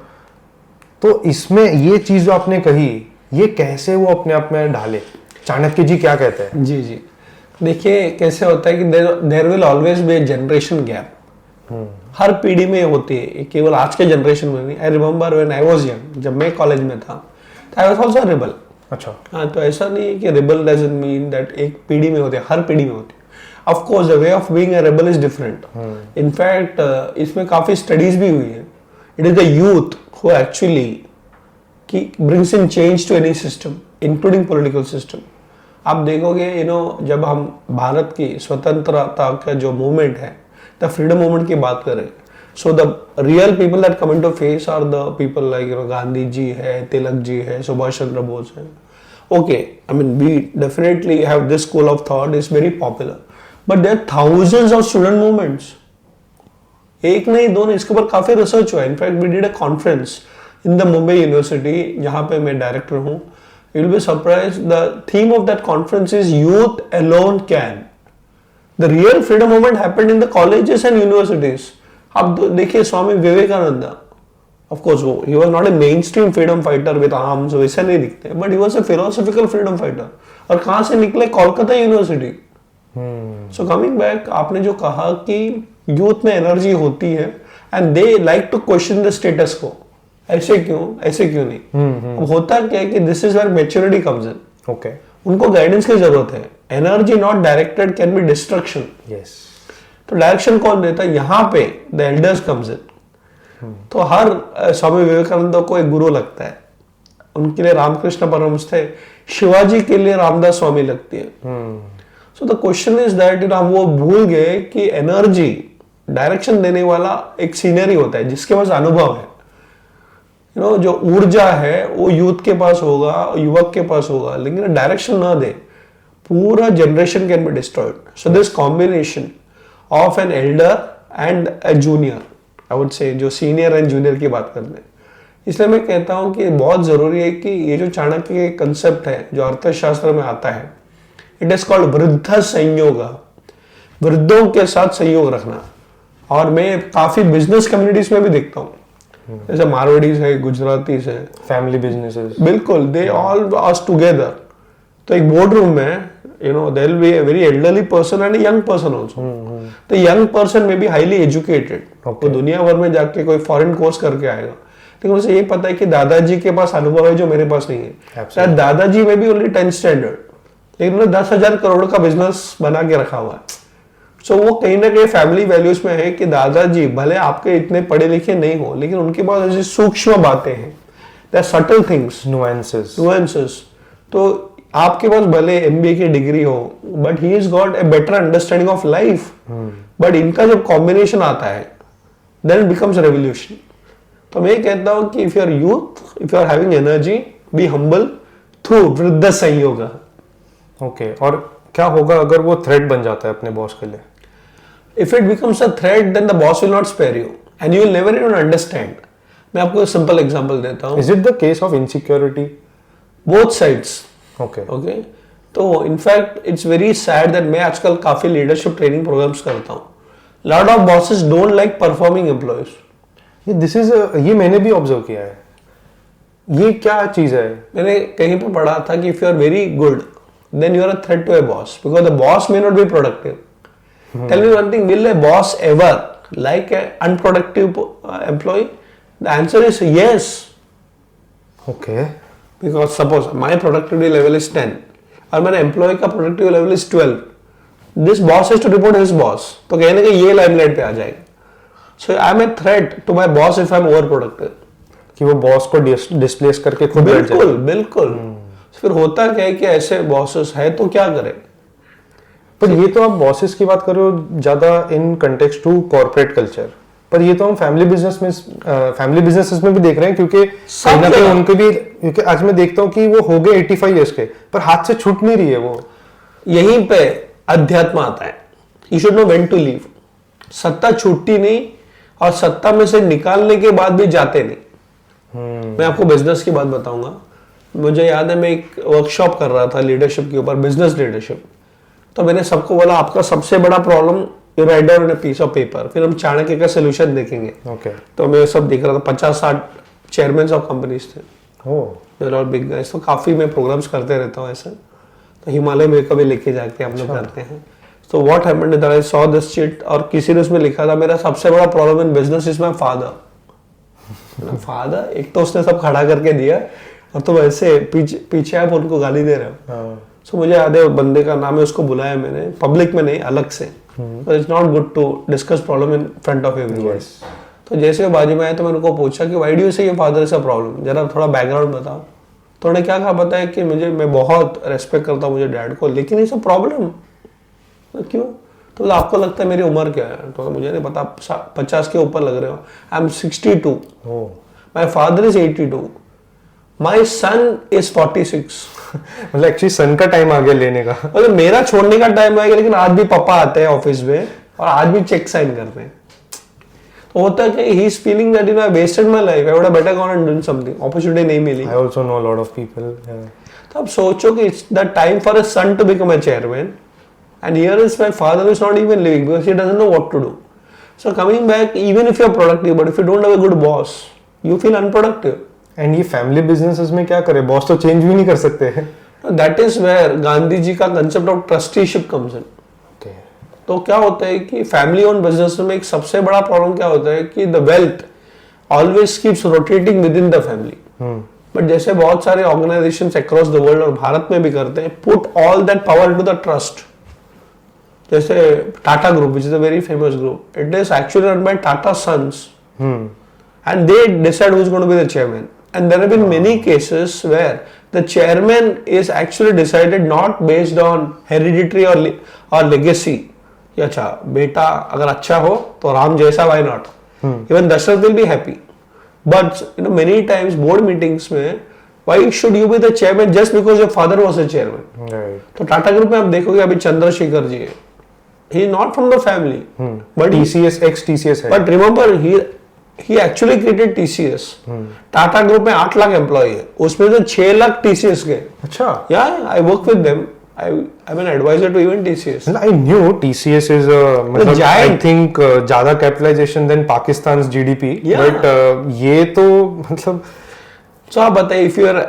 तो इसमें ये चीज जो आपने कही, ये कैसे वो अपने आप में ढाले? चाणक्य जी क्या कहते हैं? जी जी, देखिए कैसे होता है कि there will always be a generation gap. हर पीढ़ी में होती है, ये केवल आज के जनरेशन में नहीं। I remember when I was young, जब मैं कॉलेज में था, आई वाज आल्सो रिबल। अच्छा। हाँ, तो ऐसा नहीं है कि रिबल डजंट मीन दैट एक पीढ़ी में होती है, हर पीढ़ी में होती है। Of course the way of being a rebel is different. In fact इसमें काफी स्टडीज भी हुई है। It is the youth who actually कि brings in change to any system, including political system. आप देखोगे जब हम भारत की स्वतंत्रता का जो मूवमेंट है, द फ्रीडम मूवमेंट की बात करें, so the real people that come into face are the people like Gandhi ji है, तिलक जी है, सुभाष चंद्र बोस है। Okay, I mean we definitely have this school of thought, is very popular, but there thousands of student movements. एक नहीं, दो नहीं, इसके ऊपर काफी रिसर्च हुआ है। In fact we did a conference in the Mumbai university, जहां पे मैं डायरेक्टर हूँ। You will be surprised. The theme of that conference is "Youth Alone Can." The real freedom movement happened in the colleges and universities. आप देखिए Swami Vivekananda, of course he was not a mainstream freedom fighter with arms, वैसे नहीं दिखते, but he was a philosophical freedom fighter. और कहाँ से निकले? Kolkata university. So coming back, आपने जो कहा कि यूथ में एनर्जी होती है and they like to question the status quo. ऐसे क्यों नहीं? अब होता क्या है कि this is where maturity comes in. Okay, उनको गाइडेंस की जरूरत है। Energy not directed can be destruction. Yes. तो डायरेक्शन कौन देता है? यहाँ पे द एल्डर्स कम्स इन। तो हर स्वामी विवेकानंद को एक गुरु लगता है। उनके लिए रामकृष्ण परमहंस थे, शिवाजी के लिए रामदास स्वामी लगती है। So the question is that हम वो भूल गए कि एनर्जी डायरेक्शन देने वाला एक सीनियर ही होता है, जिसके पास अनुभव है। जो ऊर्जा है वो यूथ के पास होगा, युवक के पास होगा, लेकिन डायरेक्शन ना दे, पूरा generation can be destroyed. So this combination of an elder and a junior, I would से, जो सीनियर एंड जूनियर की बात करते हैं, इसलिए मैं कहता हूं कि बहुत जरूरी है कि ये जो चाणक्य कंसेप्ट है, जो अर्थशास्त्र में आता है, इट इज कॉल्ड वृद्ध संयोग, वृद्धों के साथ सहयोग रखना। और मैं काफी बिजनेस कम्युनिटीज में भी देखता हूँ, जैसे मारवाड़ीज है, गुजरातीज है, फैमिली बिजनेसेस, बिल्कुल, दे ऑल आर टुगेदर। तो एक बोर्ड रूम में there will be a very elderly person and young person also. तो यंग पर्सन में भी हाईली एजुकेटेड, वो दुनिया भर में जाके कोई फॉरेन कोर्स करके आएगा, लेकिन उसे ये पता है कि दादाजी के पास अनुभव है जो मेरे पास नहीं है। शायद दादाजी में भी ओनली 10th स्टैंडर्ड, लेकिन उन्होंने 10,000 करोड़ का बिजनेस बना के रखा हुआ है। सो वो कहीं ना कहीं फैमिली वैल्यूज में है कि दादाजी भले आपके इतने पढ़े लिखे नहीं हो, लेकिन उनके पास ऐसी सूक्ष्म बातें हैं, देयर सटल थिंग्स, नुएंसेस। तो आपके पास भले एमबीए की डिग्री हो, but he is got a better understanding of life. But इनका जब कॉम्बिनेशन आता है, देन इट बिकम्स रेवोल्यूशन। तो मैं कहता हूं कि if you are youth, if you are having energy, be humble through वृद्ध संयोग। ओके, और क्या होगा अगर वो थ्रेट बन जाता है अपने बॉस के लिए? If it becomes a threat, then the boss will not spare you, and you will never even understand. मैं आपको एक simple example देता हूँ. Is it the case of insecurity? Both sides. Okay. Okay. तो in fact it's very sad that मैं आजकल काफी leadership training programs करता हूँ. Lot of bosses don't like performing employees. ये मैंने भी ऑब्जर्व किया है। ये क्या चीज है? मैंने कहीं पे पढ़ा था कि if you are very good, then you are a threat to a boss because the boss may not be productive. Tell me one thing, will a boss ever like an unproductive employee? The answer is yes. Okay. Because suppose my productivity level is 10 और मेरे employee का productivity level is 12. This boss has to report his boss. तो कहीं ना कहीं ये limelight पे आ जाएगा. So I am a threat to my boss if I am overproductive. कि वो बॉस को डिस्प्लेस करके खुद बैठ जाए। बिल्कुल। फिर होता क्या है कि ऐसे बॉसेस है तो क्या करें? पर ये तो आप बॉसेस की बात कर रहे हो ज्यादा in context to corporate culture, पर ये तो हम फैमिली बिजनेसेस में भी देख रहे हैं, क्योंकि कहीं ना कहीं उनके भी, क्योंकि आज मैं देखता हूँ कि वो हो गए 85 ईयर्स के, पर हाथ से छूट नहीं रही है वो। यहीं पे अध्यात्म आता है। You should know when to leave. सत्ता छूटती नहीं और सत्ता में से निकालने के बाद भी जाते नहीं। मैं आपको बिजनेस की बात बताऊंगा। मुझे याद है मैं एक वर्कशॉप कर रहा था लीडरशिप के ऊपर, बिजनेस लीडरशिप। तो मैंने सबको बोला आपका सबसे बड़ा problem you write down on a piece of paper, फिर हम चाणक्य का सोल्यूशन देखेंगे। तो मैं सब देख रहा था, 50-60 चेयरमैन ऑफ कंपनीज थे। और बिग गाइस, तो काफी मैं प्रोग्राम्स करते रहता हूँ ऐसे। तो हिमालय में कभी लेके जाके हम लोग करते हैं। तो what happened that I saw this chit, और किसी ने उसमें लिखा था मेरा सबसे बड़ा problem in business is my father. Father, एक तो उसने सब खड़ा करके दिया और तुम ऐसे पीछे आप उनको गाली दे रहे हो। सो मुझे याद है बंदे का नाम है, उसको बुलाया मैंने, पब्लिक में नहीं, अलग से। It's not good to discuss problem in front of everyone. तो जैसे वो बाजू में आए तो मैंने उनको पूछा कि व्हाई डू यू से your father is a problem, जरा थोड़ा बैकग्राउंड बताओ। तो उन्होंने क्या कहा बताया कि मैं बहुत रेस्पेक्ट करता हूँ मुझे डैड को, लेकिन इट्स अ प्रॉब्लम। क्यों? तो आपको लगता है मेरी उम्र क्या है? तो मुझे नहीं पता, 50 के ऊपर लग रहे हो। I am 62, my father is 82, my son is 46। मतलब एक्चुअली सन का टाइम आ गया लेने का। मतलब मेरा छोड़ने का टाइम आ गया, लेकिन आज भी पापा आते हैं ऑफिस में और आज भी चेक साइन करते हैं। तो होता है कि he is feeling that I wasted my life, I would have better gone and done something, opportunity नहीं मिली। I also know a lot of people. तो अब सोचो कि it's the time for a son to become a chairman, and here is my father is not even living because he doesn't know what to do. So coming back, even if you're productive, but if you don't have a good boss, you feel unproductive. And ये family businesses में क्या करे, boss तो change भी नहीं कर सकते हैं। That is where Gandhi ji का concept of trusteeship comes in. तो क्या होता है कि फैमिली ओन बिजनेस में एक सबसे बड़ा प्रॉब्लम क्या होता है कि the wealth always keeps rotating with in the family. But जैसे बहुत सारे ऑर्गेनाइजेशंस अक्रॉस द वर्ल्ड और भारत में भी करते हैं, put all that power to the trust. जैसे Tata group, which is a very famous group, it is actually run by Tata sons and they decide who's going to be the chairman. And there have been many cases where the chairman is actually decided not based on hereditary or legacy. कि अच्छा बेटा अगर अच्छा हो तो राम जैसा, why not? Even Dashrath will be happy. But many times board meetings में why should you be the chairman just because your father was a chairman? तो टाटा ग्रुप में आप देखोगे अभी चंद्रशेखर जी है, he is not from the family, but TCS ex TCS है। But remember he actually created TCS. Tata group में 8 lakh employ है, उसमें से 6 लाख TCS के। अच्छा। Yeah, I work with them. I'm an advisor to even TCS. I knew TCS is मतलब I think ज्यादा capitalization than Pakistan GDP. But ये तो मतलब। So आप बताइए, if you are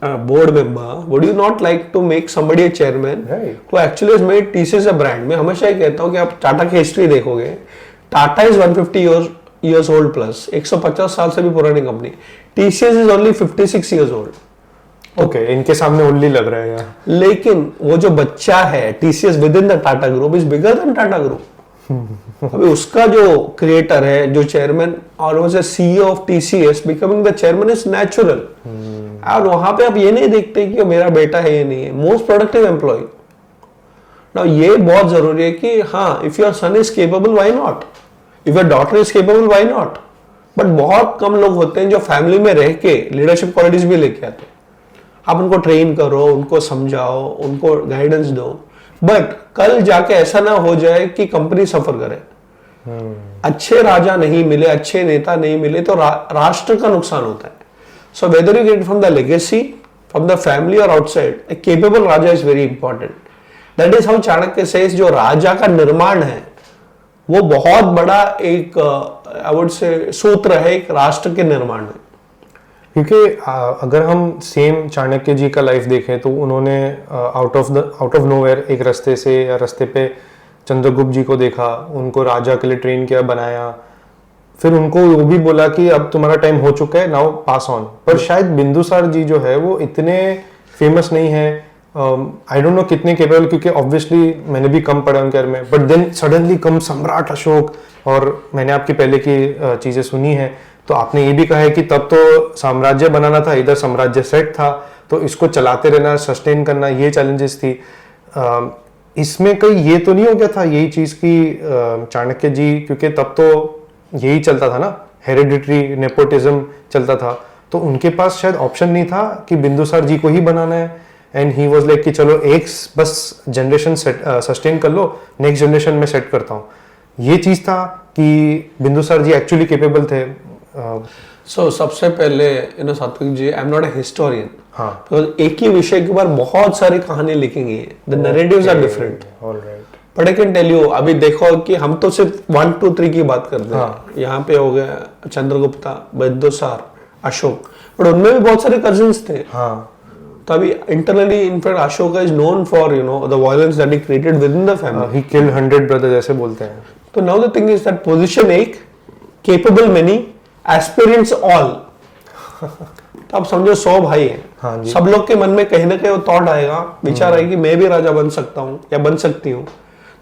a board member, would you not like to make somebody a chairman who actually has made TCS a brand? मैं हमेशा ये कहता हूँ कि आप टाटा की हिस्ट्री देखोगे, Tata is 150 years old plus, 150 साल से भी पुरानी company. TCS is only 56 years old. Okay, इनके सामने ओनली लग रहा है यार। लेकिन वो जो बच्चा है TCS within the Tata group is bigger than Tata group. अभी उसका जो क्रिएटर है, जो चेयरमैन और वो CEO of TCS becoming the chairman is natural. और वहां पे आप ये नहीं देखते कि मेरा बेटा है, ये नहीं है, मोस्ट प्रोडक्टिव एम्प्लॉय। नाउ ये बहुत जरूरी है कि हाँ, if your son is capable why not, if your daughter is capable why not. But बहुत कम लोग होते हैं जो फैमिली में रह के लीडरशिप क्वालिटीज भी लेके आते हैं। आप उनको ट्रेन करो, उनको समझाओ, उनको गाइडेंस दो, बट कल जाके ऐसा ना हो जाए कि कंपनी सफर करे। अच्छे राजा नहीं मिले, अच्छे नेता नहीं मिले तो राष्ट्र का नुकसान होता है। So whether you get from the legacy, from the family और outside, a capable raja is very important. That is how Chanakya says जो राजा का निर्माण है वो बहुत बड़ा एक आई वुड से सूत्र है एक राष्ट्र के निर्माण में। क्योंकि अगर हम सेम चाणक्य जी का लाइफ देखें तो उन्होंने आउट ऑफ नोवेयर एक रास्ते पे चंद्रगुप्त जी को देखा, उनको राजा के लिए ट्रेन किया, बनाया, फिर उनको वो भी बोला कि अब तुम्हारा टाइम हो चुका है, नाउ पास ऑन। पर शायद बिंदुसार जी जो है वो इतने फेमस नहीं है, आई डोंट नो कितने केपेबल, क्योंकि ऑब्वियसली मैंने भी कम पढ़ा उनके बारे में। बट देन सडनली कम सम्राट अशोक, और मैंने आपकी पहले की चीजें सुनी है, तो आपने ये भी कहा है कि तब तो साम्राज्य बनाना था, इधर साम्राज्य सेट था, तो इसको चलाते रहना, सस्टेन करना, ये चैलेंजेस थी। इसमें कहीं ये तो नहीं हो गया था यही चीज की चाणक्य जी, क्योंकि तब तो यही चलता था ना, हेरिडिटरी नेपोटिज्म चलता था, तो उनके पास शायद ऑप्शन नहीं था कि बिंदुसार जी को ही बनाना है, एंड ही वाज लाइक कि चलो एक बस जनरेशन सस्टेन कर लो, नेक्स्ट जनरेशन में सेट करता हूँ। ये चीज था कि बिंदुसार जी एक्चुअली केपेबल थे। सो सबसे पहले Satvik ji, I am not a historian. हाँ, बिकॉज एक ही विषय के ऊपर बहुत सारी कहानी लिखेंगे, the narratives are different. Alright, but I can tell you, अभी देखो कि हम तो सिर्फ 1 2 3 की बात करते हैं। हाँ। यहाँ पे हो गया चंद्रगुप्ता, बिंदुसार, अशोक, बट उनमें भी बहुत सारे कजिन्स थे। हाँ, तो अभी internally in fact Ashoka is known for the violence that he created with in the family. He killed 100 brothers ऐसे बोलते हैं। तो now the thing is that position एक, केपेबल मेनी, एस्पिरेंट्स ऑल। तो आप समझो 100 भाई हैं। हाँ जी। सब लोग के मन में कहीं ना कहीं वो थॉट आएगा, विचार आएगा कि मैं भी राजा बन सकता हूँ या बन सकती हूँ।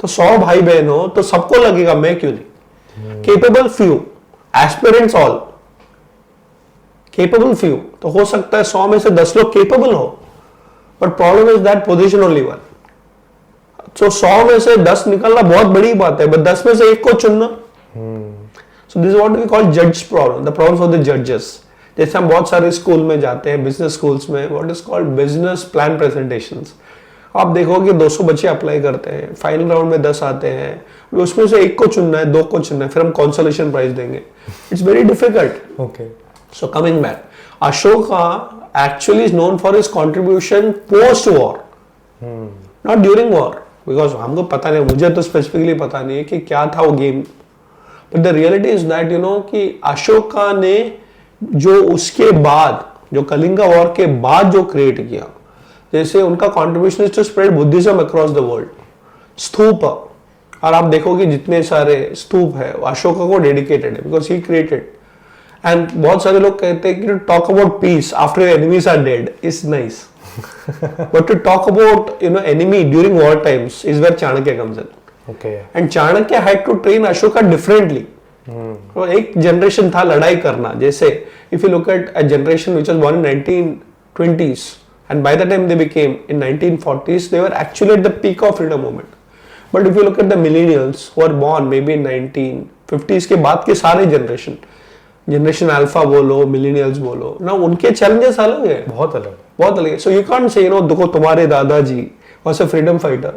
तो 100 भाई बहन हो तो सबको लगेगा मैं क्यों नहीं। Capable few, aspirants all. Capable few, तो हो सकता है 100 में से 10 लोग केपेबल हो, but problem is that position only one. तो 100 में से 10 निकलना बहुत बड़ी बात है, बट 10 में से एक को चुनना। सो this is what we call जज problem, the problem for the जजेस। जैसे हम बहुत सारे स्कूल में जाते हैं, बिजनेस स्कूल्स में, what is called business plan presentations. आप देखोगे 200 बच्चे अप्लाई करते हैं, फाइनल राउंड में 10 आते हैं, उसमें से एक को चुनना है, 2 को चुनना है, फिर हम कंसोलेशन प्राइज देंगे। It's very difficult. Okay, so coming back, Ashoka actually is known for his contribution post war, not during war, because हमको पता नहीं, मुझे तो स्पेसिफिकली पता नहीं है कि क्या था वो game. But the reality is that कि अशोका ने जो उसके बाद, जो कलिंगा वॉर के बाद जो क्रिएट किया, जैसे उनका contribution is to spread Buddhism across the world. स्तूप, और आप देखोगे जितने सारे स्तूप है अशोका को डेडिकेटेड है, बिकॉज ही क्रिएटेड। एंड बहुत सारे लोग कहते हैं कि talk about peace after enemies are dead is nice, but to talk about enemy during war times is where Chanakya comes in. Okay, and Chanakya had to train Ashoka differently. तो एक generation था लड़ाई करना, जैसे if you look at a generation which was born in 1920s and by the time they became in 1940s they were actually at the peak of freedom movement. But if you look at the millennials who are born maybe in 1950s के बाद के सारे generation alpha बोलो, millennials बोलो ना, उनके challenges अलग है, बहुत अलग, बहुत अलग है। सो यू कांट से देखो तुम्हारे दादाजी वाज अ फ्रीडम फाइटर,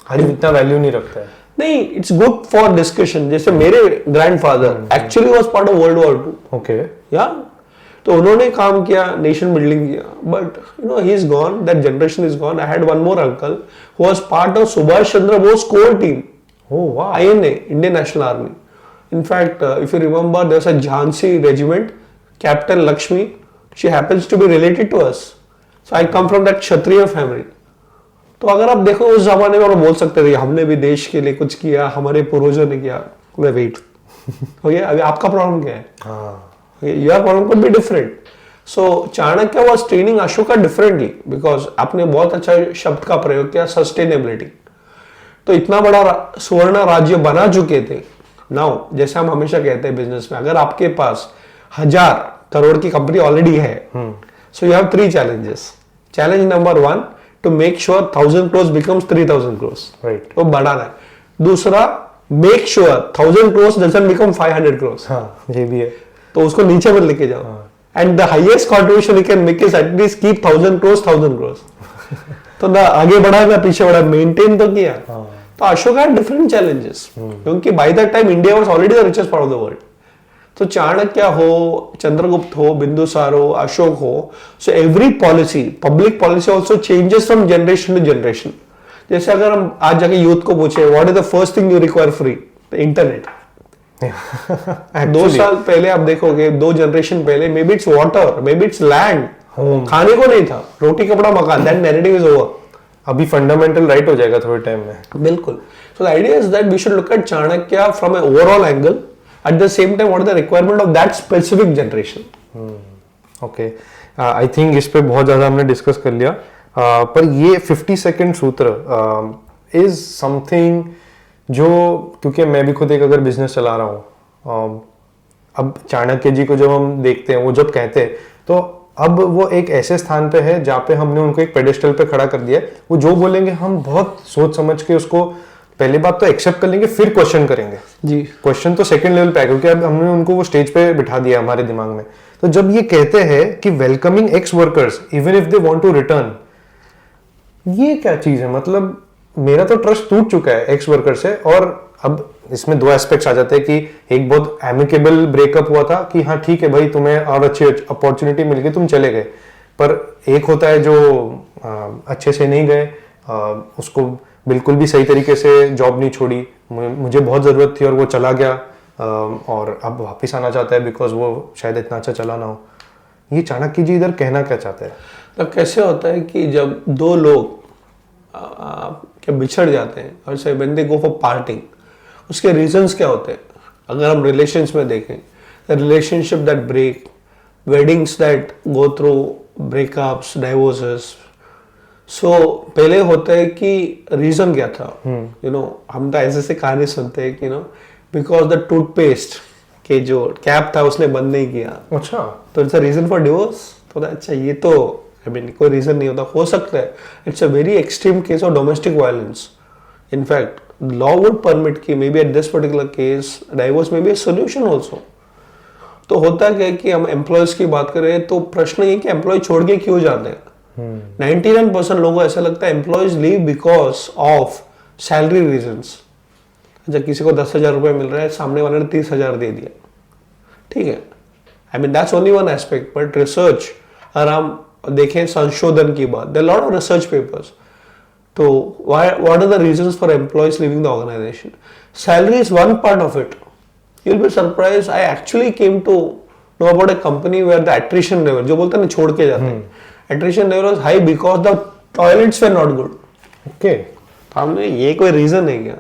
आज इतना वैल्यू नहीं रखता है। नहीं, इट्स गुड फॉर डिस्कशन। जैसे मेरे grandfather actually was part of world war 2। Okay, या तो उन्होंने काम किया, नेशन बिल्डिंग किया, but he is gone, that generation is gone. I had one more uncle who was part of Subhash Chandra Bose core team, oh वाह, INA, Indian National Army. In fact, if you remember, there's a Jhansi regiment, Captain Lakshmi. She happens to be related to us. So I come from that Kshatriya family. तो अगर आप देखो उस जमाने में हम बोल सकते थे हमने भी देश के लिए कुछ किया, हमारे पूर्वजों ने किया। वेट, ओके, अभी आपका प्रॉब्लम क्या है? Your problem could be different. So Chanakya was training Ashoka differently, because आपने बहुत अच्छा शब्द का प्रयोग किया, सस्टेनेबिलिटी। तो इतना बड़ा स्वर्ण राज्य बना चुके थे। नाउ जैसे हम हमेशा कहते हैं बिजनेस में, अगर आपके पास 1000 करोड़ की कंपनी ऑलरेडी है, so you have 3 challenges. Challenge number 1, to make sure 1000 crores becomes 3000 crores. Right, वो बढ़ाना है। दूसरा, make sure 1000 crores doesn't become 500 crores. हाँ, ये भी है। तो उसको नीचे मत लेके जाओ। And the highest contribution you can make is at least keep 1000 crores. तो ना आगे बढ़ा ना पीछे बढ़ा, मेंटेन तो किया। तो अशोक हैड डिफरेंट चैलेंजेस, क्योंकि by that time India was already the richest part of the world. तो चाणक्य हो, चंद्रगुप्त हो, बिंदुसार हो, अशोक हो, so every policy, public policy also changes from generation to generation. जैसे अगर हम आज जाके यूथ को पूछे what is the first thing you require free, internet. 2 साल पहले आप देखोगे, 2 जनरेशन पहले, maybe it's water, may be it's land, खाने को नहीं था, रोटी कपड़ा मकान, दैट नैरेटिव इज ओवर। अभी फंडामेंटल राइट हो जाएगा थोड़े टाइम में। बिल्कुल। So the idea is that we should look at Chanakya from a overall angle, at the same time what is the requirement of that specific generation. Okay, I think इस पे बहुत ज्यादा हमने डिस्कस कर लिया, पर ये 50 सेकंड सूत्र इज समथिंग जो, क्योंकि मैं भी खुद एक अगर बिजनेस चला रहा हूँ, अब चाणक्य जी को जब हम देखते हैं, वो जब कहते हैं, तो अब वो एक ऐसे स्थान पे है जहाँ पे हमने उनको एक पेडेस्टल पे खड़ा कर दिया है। वो जो बोलेंगे हम बहुत सोच समझ के उसको पहली बात तो एक्सेप्ट कर लेंगे, फिर क्वेश्चन करेंगे। जी, क्वेश्चन तो सेकंड लेवल पे है, क्योंकि अब हमने उनको वो स्टेज पे बिठा दिया हमारे दिमाग में। तो जब ये कहते हैं कि welcoming ex workers even if they want to return, ये क्या चीज है? मतलब मेरा तो ट्रस्ट टूट चुका है एक्स वर्कर से, और अब इसमें दो एस्पेक्ट्स आ जाते हैं कि एक बहुत एमिकेबल ब्रेकअप हुआ था कि हाँ ठीक है भाई, तुम्हें और अच्छी अपॉर्चुनिटी मिल गई, तुम चले गए, पर एक होता है जो अच्छे से नहीं गए, उसको बिल्कुल भी सही तरीके से जॉब नहीं छोड़ी, मुझे बहुत ज़रूरत थी और वो चला गया, और अब वापस आना चाहता है बिकॉज वो शायद इतना अच्छा चला ना हो। ये चाणक्य जी इधर कहना क्या चाहते हैं? तो कैसे होता है कि जब दो लोग क्या बिछड़ जाते हैं और say when they go for parting, उसके रीजंस क्या होते हैं? अगर हम रिलेशंस में देखें, the relationship that break, weddings that go through breakups, divorces, so पहले होता है कि रीजन क्या था, यू नो, हम तो ऐसे कहानी सुनते हैं कि you know because the toothpaste के जो कैप था उसने बंद नहीं किया, अच्छा, तो it's a reason for divorce. तो अच्छा, ये तो आई मीन कोई रीजन नहीं होता, हो सकता है it's a very extreme case of domestic violence. In fact law would permit कि may be at this particular case divorce में बी ए सोल्यूशन ऑल्सो। तो होता क्या है कि हम एम्प्लॉयज की बात करें तो प्रश्न ये कि एम्प्लॉय छोड़ के क्यों जाते हैं। 99% लोगों को ऐसा लगता है employees leave because of salary reasons. जब किसी को 10,000 रुपये मिल रहा है, सामने वाले ने 30,000 दे दिया, ठीक है, I mean that's only one aspect, but research अगर हम देखें संशोधन की बात, there lot of research papers, तो what are the reasons for employees living the organisation? Salary is one part of it. You'll be surprised. I actually came to know about a company where the attrition level, जो बोलते हैं ना छोड़ के जाते हैं, attrition level was high because the toilets were not good. Okay. तो हमने ये कोई reason नहीं किया.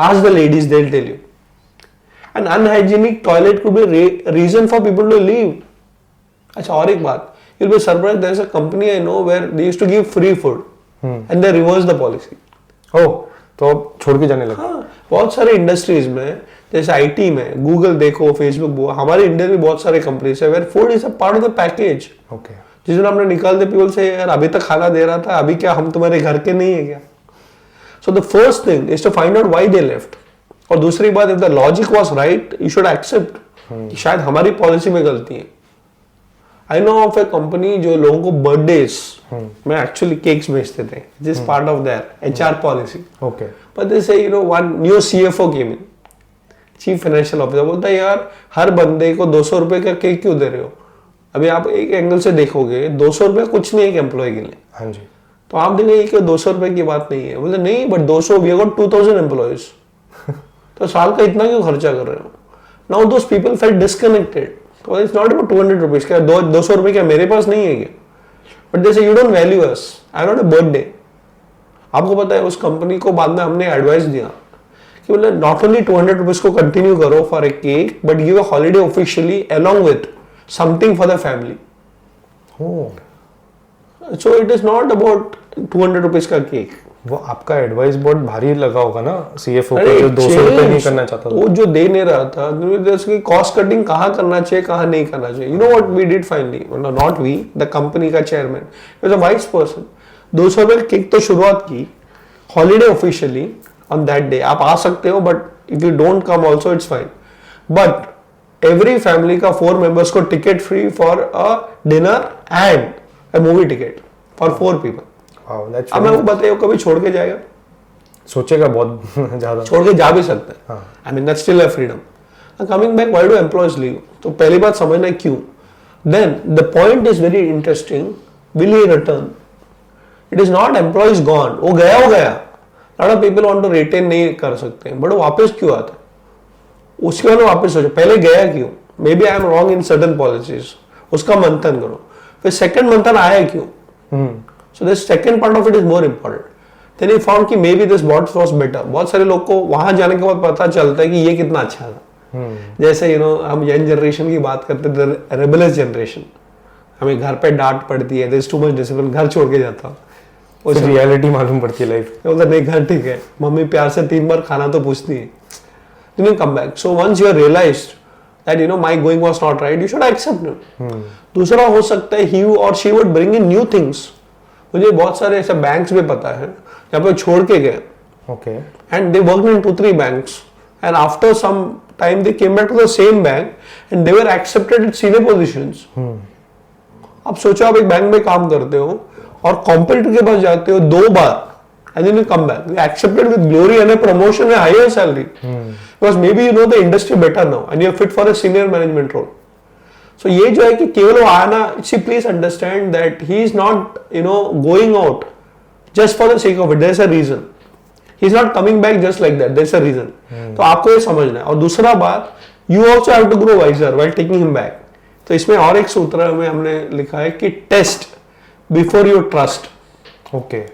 Ask the ladies, they'll tell you. An unhygienic toilet could be reason for people to leave. अच्छा, और एक बात, you'll be surprised. There's a company I know where they used to give free food, and they reversed the policy. Oh, तो अब छोड़ के जाने लगा। हाँ, बहुत सारे इंडस्ट्रीज में, जैसे आईटी में, गूगल देखो, फेसबुक देखो, हमारे इंडिया में बहुत सारे कंपनीज है where food is a part of the package. Okay, जिस दिन हमने निकाल दे पीपल से, यार अभी तक खाना दे रहा था, अभी क्या हम तुम्हारे घर के नहीं है क्या? So the first thing is to find out why they left. और दूसरी बात, if the logic was right, you should accept कि शायद हमारी पॉलिसी में गलती है। I know of a company जो लोगों को बर्थडेज में एक्चुअली केक्स भेजते थे, this part of their HR policy. Okay, but they say you know one new CFO came in, chief financial officer, बोलता है यार हर बंदे को 200 रुपए का केक क्यों दे रहे हो? अभी आप एक एंगल से देखोगे 200 रुपए कुछ नहीं है एक एम्प्लॉय के लिए। हाँ जी, तो आप देखेंगे कि 200 रुपए की बात नहीं है, बोलते नहीं बट 200, वी गॉट 2000 एम्प्लॉयज, तो साल का इतना क्यों खर्चा कर रहे हो? Now those people felt disconnected. तो इट्स नॉट अबाउट 200 रुपीज, क्या 200 रुपए क्या मेरे पास नहीं है क्या? But they say you don't value us, I not a birthday. आपको पता है उस कंपनी को बाद में हमने एडवाइस दिया कि मतलब नॉट ओनली 200 रुपीज को कंटिन्यू करो for a cake, but give a holiday officially along with something for the family. So it is not about 200 rupees का केक। वो आपका एडवाइस बहुत भारी लगा होगा ना सीएफओ को, जो 200 रुपए नहीं करना चाहता था। वो जो दे नहीं रहा था, उसकी कॉस्ट कटिंग कहाँ करना चाहिए, कहाँ नहीं करना चाहिए। You know what we did finally, not we, the company का chairman was a wise person, 200 रुपए केक तो शुरुआत की, holiday officially on that day आप आ सकते हो, but if you don't come also it's fine, but every family का 4 मेंबर्स को ticket free for a dinner and a movie ticket for 4 people. अब मैं वो बताइए कभी छोड़ के जाएगा? सोचेगा बहुत ज्यादा। छोड़ के जा भी सकता है, I mean that's still a freedom. Coming back, why do employees leave? तो पहली बात समझना है क्यों। Then the point is very interesting, will he return? It is not employees gone, वो गया हो गया, lot of people want to retain नहीं कर सकते, बट वो वापस क्यों आता है? उसके बाद वापस सोचो पहले गया क्यों, maybe I am wrong in certain policies, उसका मंथन करो। फिर सेकंड मंथन आया क्यों? So the second part of it is more important. Then he found कि maybe this bot was better. बहुत सारे लोग को वहां जाने के बाद पता चलता है कि ये कितना अच्छा था। जैसे यू नो हम यंग जनरेशन की बात करते थे, रेबेलियस जनरेशन, हमें घर पे डांट पड़ती है, there is too much discipline, घर छोड़ के जाता हूँ, उस रियलिटी मालूम पड़ती है लाइफ। बोलता नहीं घर ठीक है, मम्मी प्यार से 3 बार खाना तो पूछती है, then you come back. So once you are realized that you know my going was not right, you should accept it. दूसरा हो सकता है he or she would bring in new things. मुझे बहुत सारे ऐसे बैंक्स में पता है जहाँ पे छोड़ के गए, okay, and they worked in 2-3 banks, and after some time they came back to the same bank and they were accepted at senior positions. अब सोचो आप एक बैंक में काम करते हो और कॉम्पिटिटर के पास जाते हो 2 बार and then you come back. You accepted with glory and a promotion and higher salary. Because maybe you know the industry better now and you're fit for a senior management role. So ये जो है कि केवल वो आना, see please understand that he is not going out just for the sake of it. There's a reason. He is not coming back just like that. There's a reason. तो आपको ये समझना है. और दूसरा बात, you also have to grow wiser while taking him back. तो इसमें और एक सूत्र में हमने लिखा है कि test before you trust. Okay.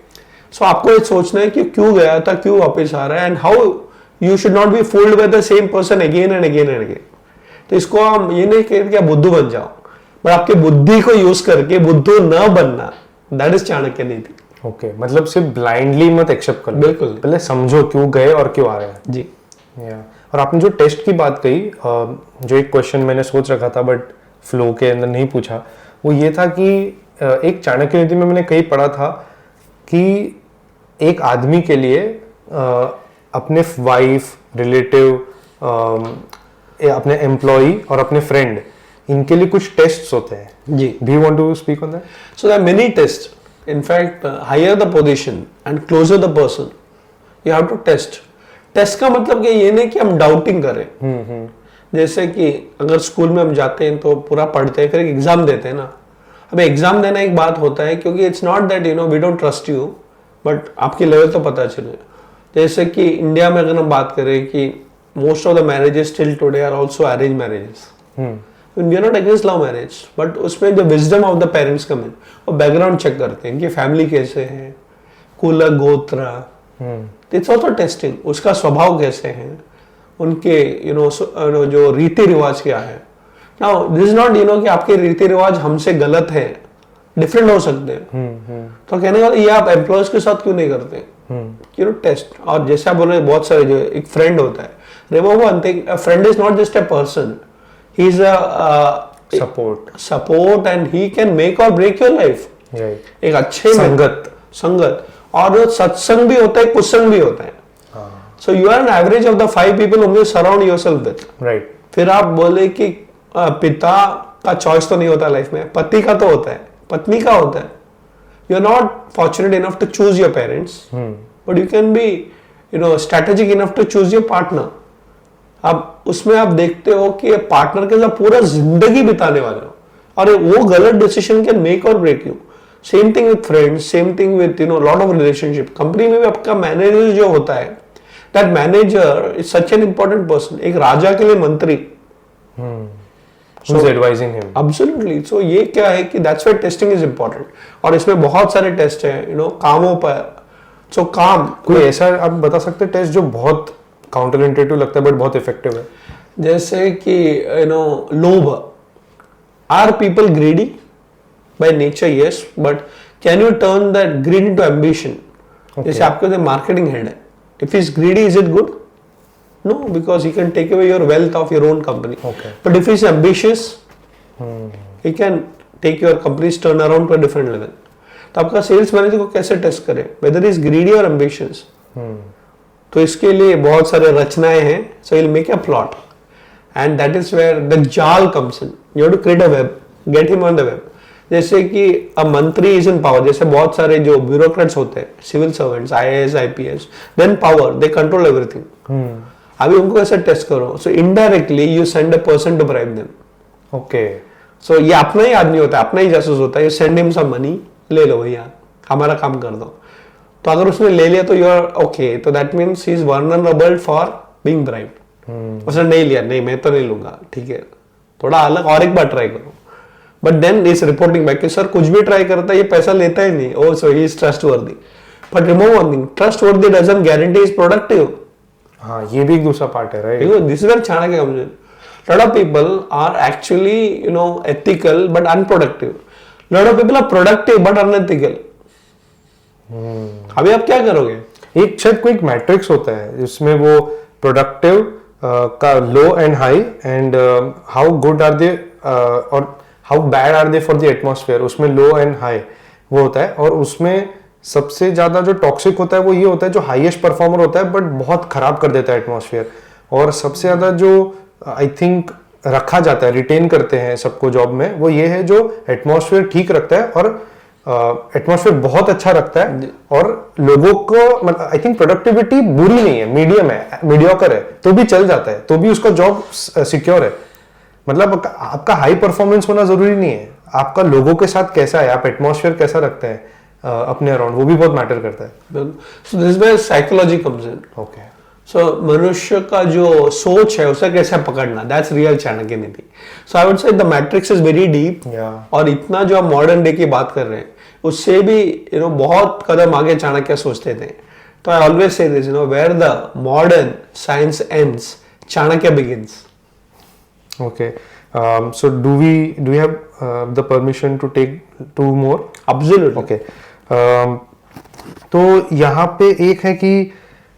सो आपको ये सोचना है कि क्यों गया था, क्यों वापस आ रहा है, and how you should not be fooled by the same person again and again and again. तो इसको हम ये नहीं कहते कि आप बुद्धू बन जाओ, बट आपके बुद्धि को यूज करके बुद्धू न बनना, दैट इज चाणक्य नीति. ओके, मतलब सिर्फ ब्लाइंडली मत एक्सेप्ट कर. बिल्कुल, पहले समझो क्यों गए और क्यों आ रहे हैं. जी. और आपने जो टेस्ट की बात कही, जो एक क्वेश्चन मैंने सोच रखा था बट फ्लो के अंदर नहीं पूछा, वो ये था कि एक चाणक्य नीति में मैंने कहीं पढ़ा था कि एक आदमी के लिए अपने वाइफ, रिलेटिव, अपने एम्प्लॉय और अपने फ्रेंड, इनके लिए कुछ टेस्ट्स होते हैं. जी. Do you want to speak on that? So there are many test. In fact higher the position and closer the person, you have to test. Test का मतलब कि ये नहीं कि हम डाउटिंग करें. जैसे कि अगर स्कूल में हम जाते हैं तो पूरा पढ़ते हैं, फिर एक एग्जाम देते हैं ना. अब एग्जाम देना एक बात होता है, क्योंकि it's not that we don't trust you, but आपकी लेवल तो पता चले. जैसे कि इंडिया में अगर हम बात करें कि most of the marriages till today are also arrange marriages. We are not against love marriage, but उसमें जो wisdom of the parents come in, वो बैकग्राउंड चेक करते हैं, इनकी फैमिली कैसे है, कुल गोत्र, इट्स ऑल्सो टेस्टिंग. उसका स्वभाव कैसे है, उनके जो रीति रिवाज क्या है. नाउ दिस इज नॉट कि आपके रीति रिवाज हमसे गलत है, डिफरेंट हो सकते हैं. तो कहने का ये आप एम्प्लॉयज के साथ क्यों नहीं करते, टेस्ट. और जैसे आप बोल रहे बहुत सारे, जो एक फ्रेंड होता है, remember one thing, a friend is not just a person, he is a support and he can make और ब्रेक योर लाइफ. एक अच्छे संगत और सत्संग भी होता है, कुसंग भी होता है. So you are an average of the 5 people whom you surround yourself with. Right. फिर आप बोले कि पिता का चॉइस तो नहीं होता लाइफ में, पति का तो होता है, पत्नी का होता है. You are not fortunate enough to choose your parents, but you can be strategic enough to choose your partner. अब उसमें आप देखते हो कि पार्टनर के साथ पूरा जिंदगी बिताने वाले हो, और वो गलत डिसीजन कैन मेक और break you. Same thing with friends, same thing with lot of relationship. Company में भी आपका मैनेजर जो होता है, that manager is such an important person. एक राजा के लिए मंत्री, Who's advising him? Absolutely. So ये क्या है कि that's why testing is important. और इसमें बहुत सारे टेस्ट हैं, कामों पर. So काम कोई ऐसा आप बता सकते हैं टेस्ट जो बहुत काउंटर इंट्यूटिव लगता है बट बहुत इफेक्टिव है? जैसे कि लोभ. Are people greedy? By nature, yes. But can you turn that greed into ambition? जैसे आपके मार्केटिंग हेड है. If he's greedy, is it good? No, because he can take away your wealth of your own company. Okay. But if he's ambitious, he can take your company's turnaround to a different level. तो आपका sales manager को कैसे test करें, whether he is greedy or ambitious? तो इसके लिए बहुत सारे रचनाएं हैं. So he'll make a plot, and that is where the jal comes in. You have to create a web, get him on the web. जैसे कि a मंत्री is in power. जैसे बहुत सारे जो ब्यूरोक्रेट्स होते हैं, civil servants, IAS, IPS, then power, they control everything. अभी उनको कैसे टेस्ट करो? So indirectly you send a person to bribe them. Okay. So ये अपना ही आदमी होता है, अपना ही जासूस होता है. You send him some money, ले लो भैया, हमारा काम कर दो. तो अगर उसने ले लिया तो यू आर ओके, तो that means he is vulnerable for being bribed. उसने नहीं लिया, नहीं मैं तो नहीं लूंगा, ठीक है, थोड़ा अलग और एक बार ट्राई करो. But then is reporting back कि सर कुछ भी ट्राई करता है, ये पैसा लेता ही नहीं. Oh so he is trustworthy. But remember one thing, trustworthy doesn't guarantee is productive. हाँ, ये भी एक दूसरा पार्ट है, right? This is where Chanakya comes in. lot of people are actually ethical but unproductive. lot of people are productive but unethical. अभी आप क्या करोगे? एक शायद कोई मैट्रिक्स होता है जिसमें वो प्रोडक्टिव का low and high and how good are they और how bad are they for the atmosphere, उसमें लो एंड हाई वो होता है. और उसमें सबसे ज्यादा जो टॉक्सिक होता है वो ये होता है जो हाईएस्ट परफॉर्मर होता है बट बहुत खराब कर देता है एटमॉस्फेयर. और सबसे ज्यादा जो आई थिंक रखा जाता है, रिटेन करते हैं सबको जॉब में, वो ये है जो एटमॉस्फेयर ठीक रखता है और एटमॉस्फेयर बहुत अच्छा रखता है और लोगों को मतलब आई थिंक प्रोडक्टिविटी बुरी नहीं है, मीडियम है, मीडियोकर है, तो भी चल जाता है, तो भी उसका जॉब सिक्योर है। मतलब आपका हाई परफॉर्मेंस होना जरूरी नहीं है, आपका लोगों के साथ कैसा है, आप एटमॉस्फेयर कैसा रखते हैं अपने अराउंड, वो भी बहुत मैटर करता है। So this where psychology comes in. Okay, so मनुष्य का जो सोच है उसे कैसे पकड़ना, दैट्स रियल चाणक्य नीति। So I would say the matrix is very deep, और इतना जो हम मॉडर्न डे की बात कर रहे हैं उससे भी बहुत कदम आगे चाणक्य सोचते थे। तो I always say this, where the modern science ends, Chanakya begins. okay. So do you have the permission to take 2 more? Absolutely. Okay. तो यहाँ पे एक है कि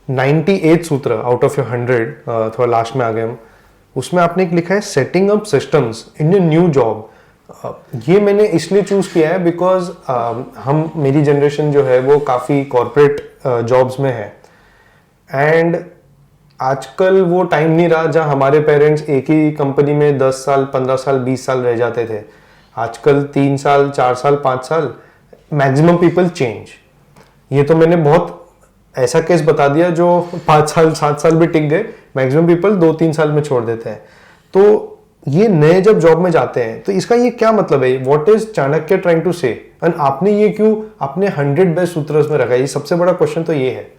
98 सूत्र आउट ऑफ योर 100, थोड़ा लास्ट में आ गए हम, उसमें आपने एक लिखा है setting up systems in a new job. ये मैंने इसलिए चूज किया है बिकॉज मेरी जनरेशन जो है वो काफ़ी कॉर्पोरेट जॉब्स में है, एंड आजकल वो टाइम नहीं रहा जहाँ हमारे पेरेंट्स एक ही कंपनी में 10 साल 15 साल 20 साल रह जाते थे। आजकल 3 साल 4 साल 5 साल, मैक्सिमम पीपल चेंज। ये तो मैंने बहुत ऐसा केस बता दिया जो 5 साल 7 साल भी टिक गए, मैक्सिमम पीपल 2-3 साल में छोड़ देते हैं। तो ये नए जब जॉब में जाते हैं तो इसका ये क्या मतलब है, what is Chanakya trying to say, and आपने ये क्यों अपने 100 बेस्ट सूत्र में रखा है? ये सबसे बड़ा क्वेश्चन तो ये है।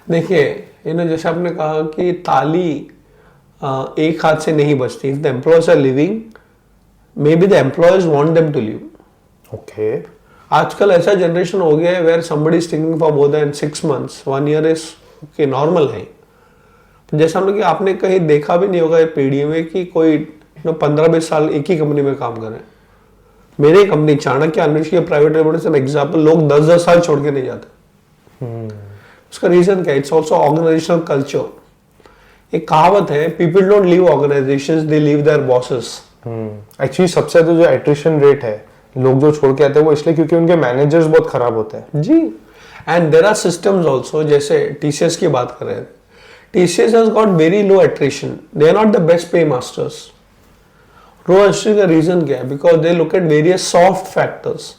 देखिए, जैसे आपने कहा कि ताली एक हाथ से नहीं बजती। If the employees are leaving, maybe the employees want them to leave. Okay, आजकल ऐसा जनरेशन हो गया है where somebody is thinking for more than 6 months, 1 year इज ओके, नॉर्मल है। जैसा हम लोग कि आपने कहीं देखा भी नहीं होगा पीढ़ी में कि कोई 15-20 साल एक ही कंपनी में काम कर रहे हैं। मेरी कंपनी चाणक्य अन्वेषण प्राइवेट लिमिटेड एग्जाम्पल, लोग 10-10 साल छोड़ के नहीं जाते। उसका रीजन क्या है? It's also organizational culture. एक कहावत है, people don't leave organizations, they leave their bosses. Actually सबसे ज्यादा जो एट्रिशन रेट है, लोग जो छोड़ के आते हैं वो इसलिए क्योंकि उनके मैनेजर्स बहुत खराब होते हैं। जी, and there are systems also, जैसे टीसीएस की बात कर रहे हैं। TCS has got very low attrition, they are not the best pay masters. Low attrition का रीजन क्या है? Because they look at various soft factors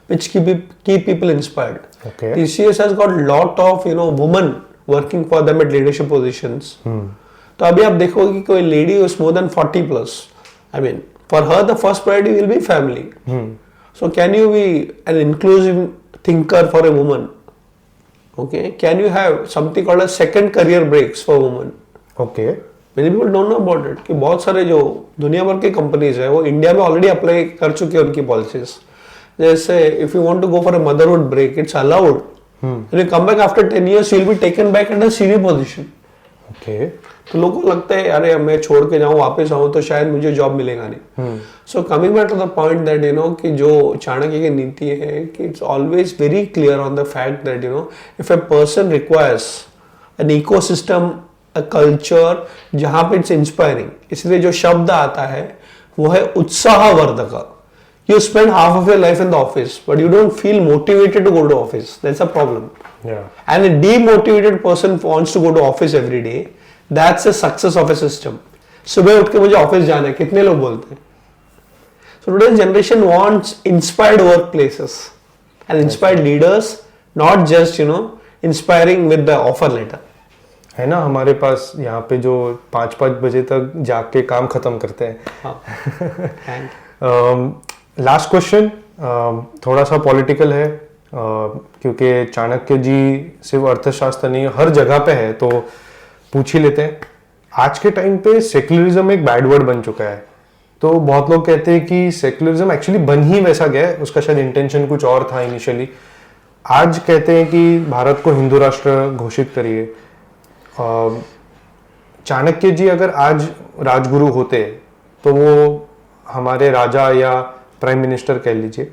which keep people inspired. Okay. TCS has got lot of women working for them at leadership positions. तो अभी आप देखोगे कि कोई lady who is more than 40+, I mean, for her the first priority will be family. So can you be an inclusive thinker for a woman? Okay, can you have something called as second career breaks for women? Okay. Many people don't know about it कि बहुत सारे जो दुनिया भर के companies है वो India में ऑलरेडी अप्लाई कर चुके हैं उनकी पॉलिसीज। जैसे if you want to go for a motherhood break, it's allowed. When you come back after 10 years, you'll be taken back at a senior position. Okay. तो लोगों को लगता है अरे मैं छोड़ के जाऊँ वापस आऊँ तो शायद मुझे जॉब मिलेगा नहीं। So coming back to the point that कि जो चाणक्य की नीति है कि it's always very clear on the fact that if a person requires an ecosystem, a culture जहाँ पे इट्स इंस्पायरिंग, इसलिए जो शब्द आता है वो है उत्साहवर्धक। You spend half of your life in the office, but you don't feel motivated to go to office. That's a problem. Yeah. And a demotivated person wants to go to office every day. That's the success of a system. सुबह उठ के मुझे office जाना है, कितने लोग बोलते हैं? So today's generation wants inspired workplaces and inspired leaders, not just inspiring with the offer letter. है ना, हमारे पास यहाँ पे जो 5-5 बजे तक जाग के काम खत्म करते हैं। हाँ. लास्ट क्वेश्चन थोड़ा सा पॉलिटिकल है, क्योंकि चाणक्य जी सिर्फ अर्थशास्त्र नहीं हर जगह पे है, तो पूछ ही लेते हैं। आज के टाइम पे सेक्युलरिज्म एक बैड वर्ड बन चुका है, तो बहुत लोग कहते हैं कि सेक्युलरिज्म एक्चुअली बन ही वैसा गया है, उसका शायद इंटेंशन कुछ और था इनिशियली। आज कहते हैं कि भारत को हिंदू राष्ट्र घोषित करिए। चाणक्य जी अगर आज राजगुरु होते तो वो हमारे राजा या प्राइम मिनिस्टर कह लीजिए,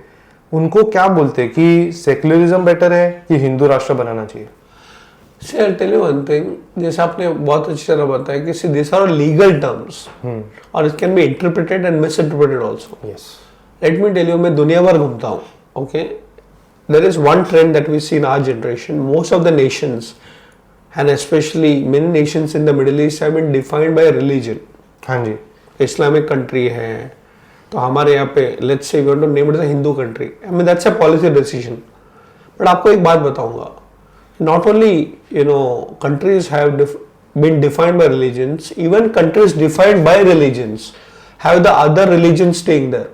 उनको क्या बोलते कि सेक्युलरिज्म बेटर है कि हिंदू राष्ट्र बनाना चाहिए? See, I'll tell you one thing, जैसे आपने बहुत अच्छी तरह बताया कि these are legal terms और it can be interpreted and misinterpreted also. Yes. Let me tell you, मैं दुनिया भर घूमता हूँ, okay? There is one trend that we see in our generation. Most of the nations and especially many nations in the Middle East have been defined by religion. हाँ जी. Islamic country है, तो हमारे यहाँ पे let's say we want to name it as a Hindu country, I mean that's a policy decision. But आपको एक बात बताऊंगा, not only countries have been defined by religions, even countries defined by religions have the other religions staying there.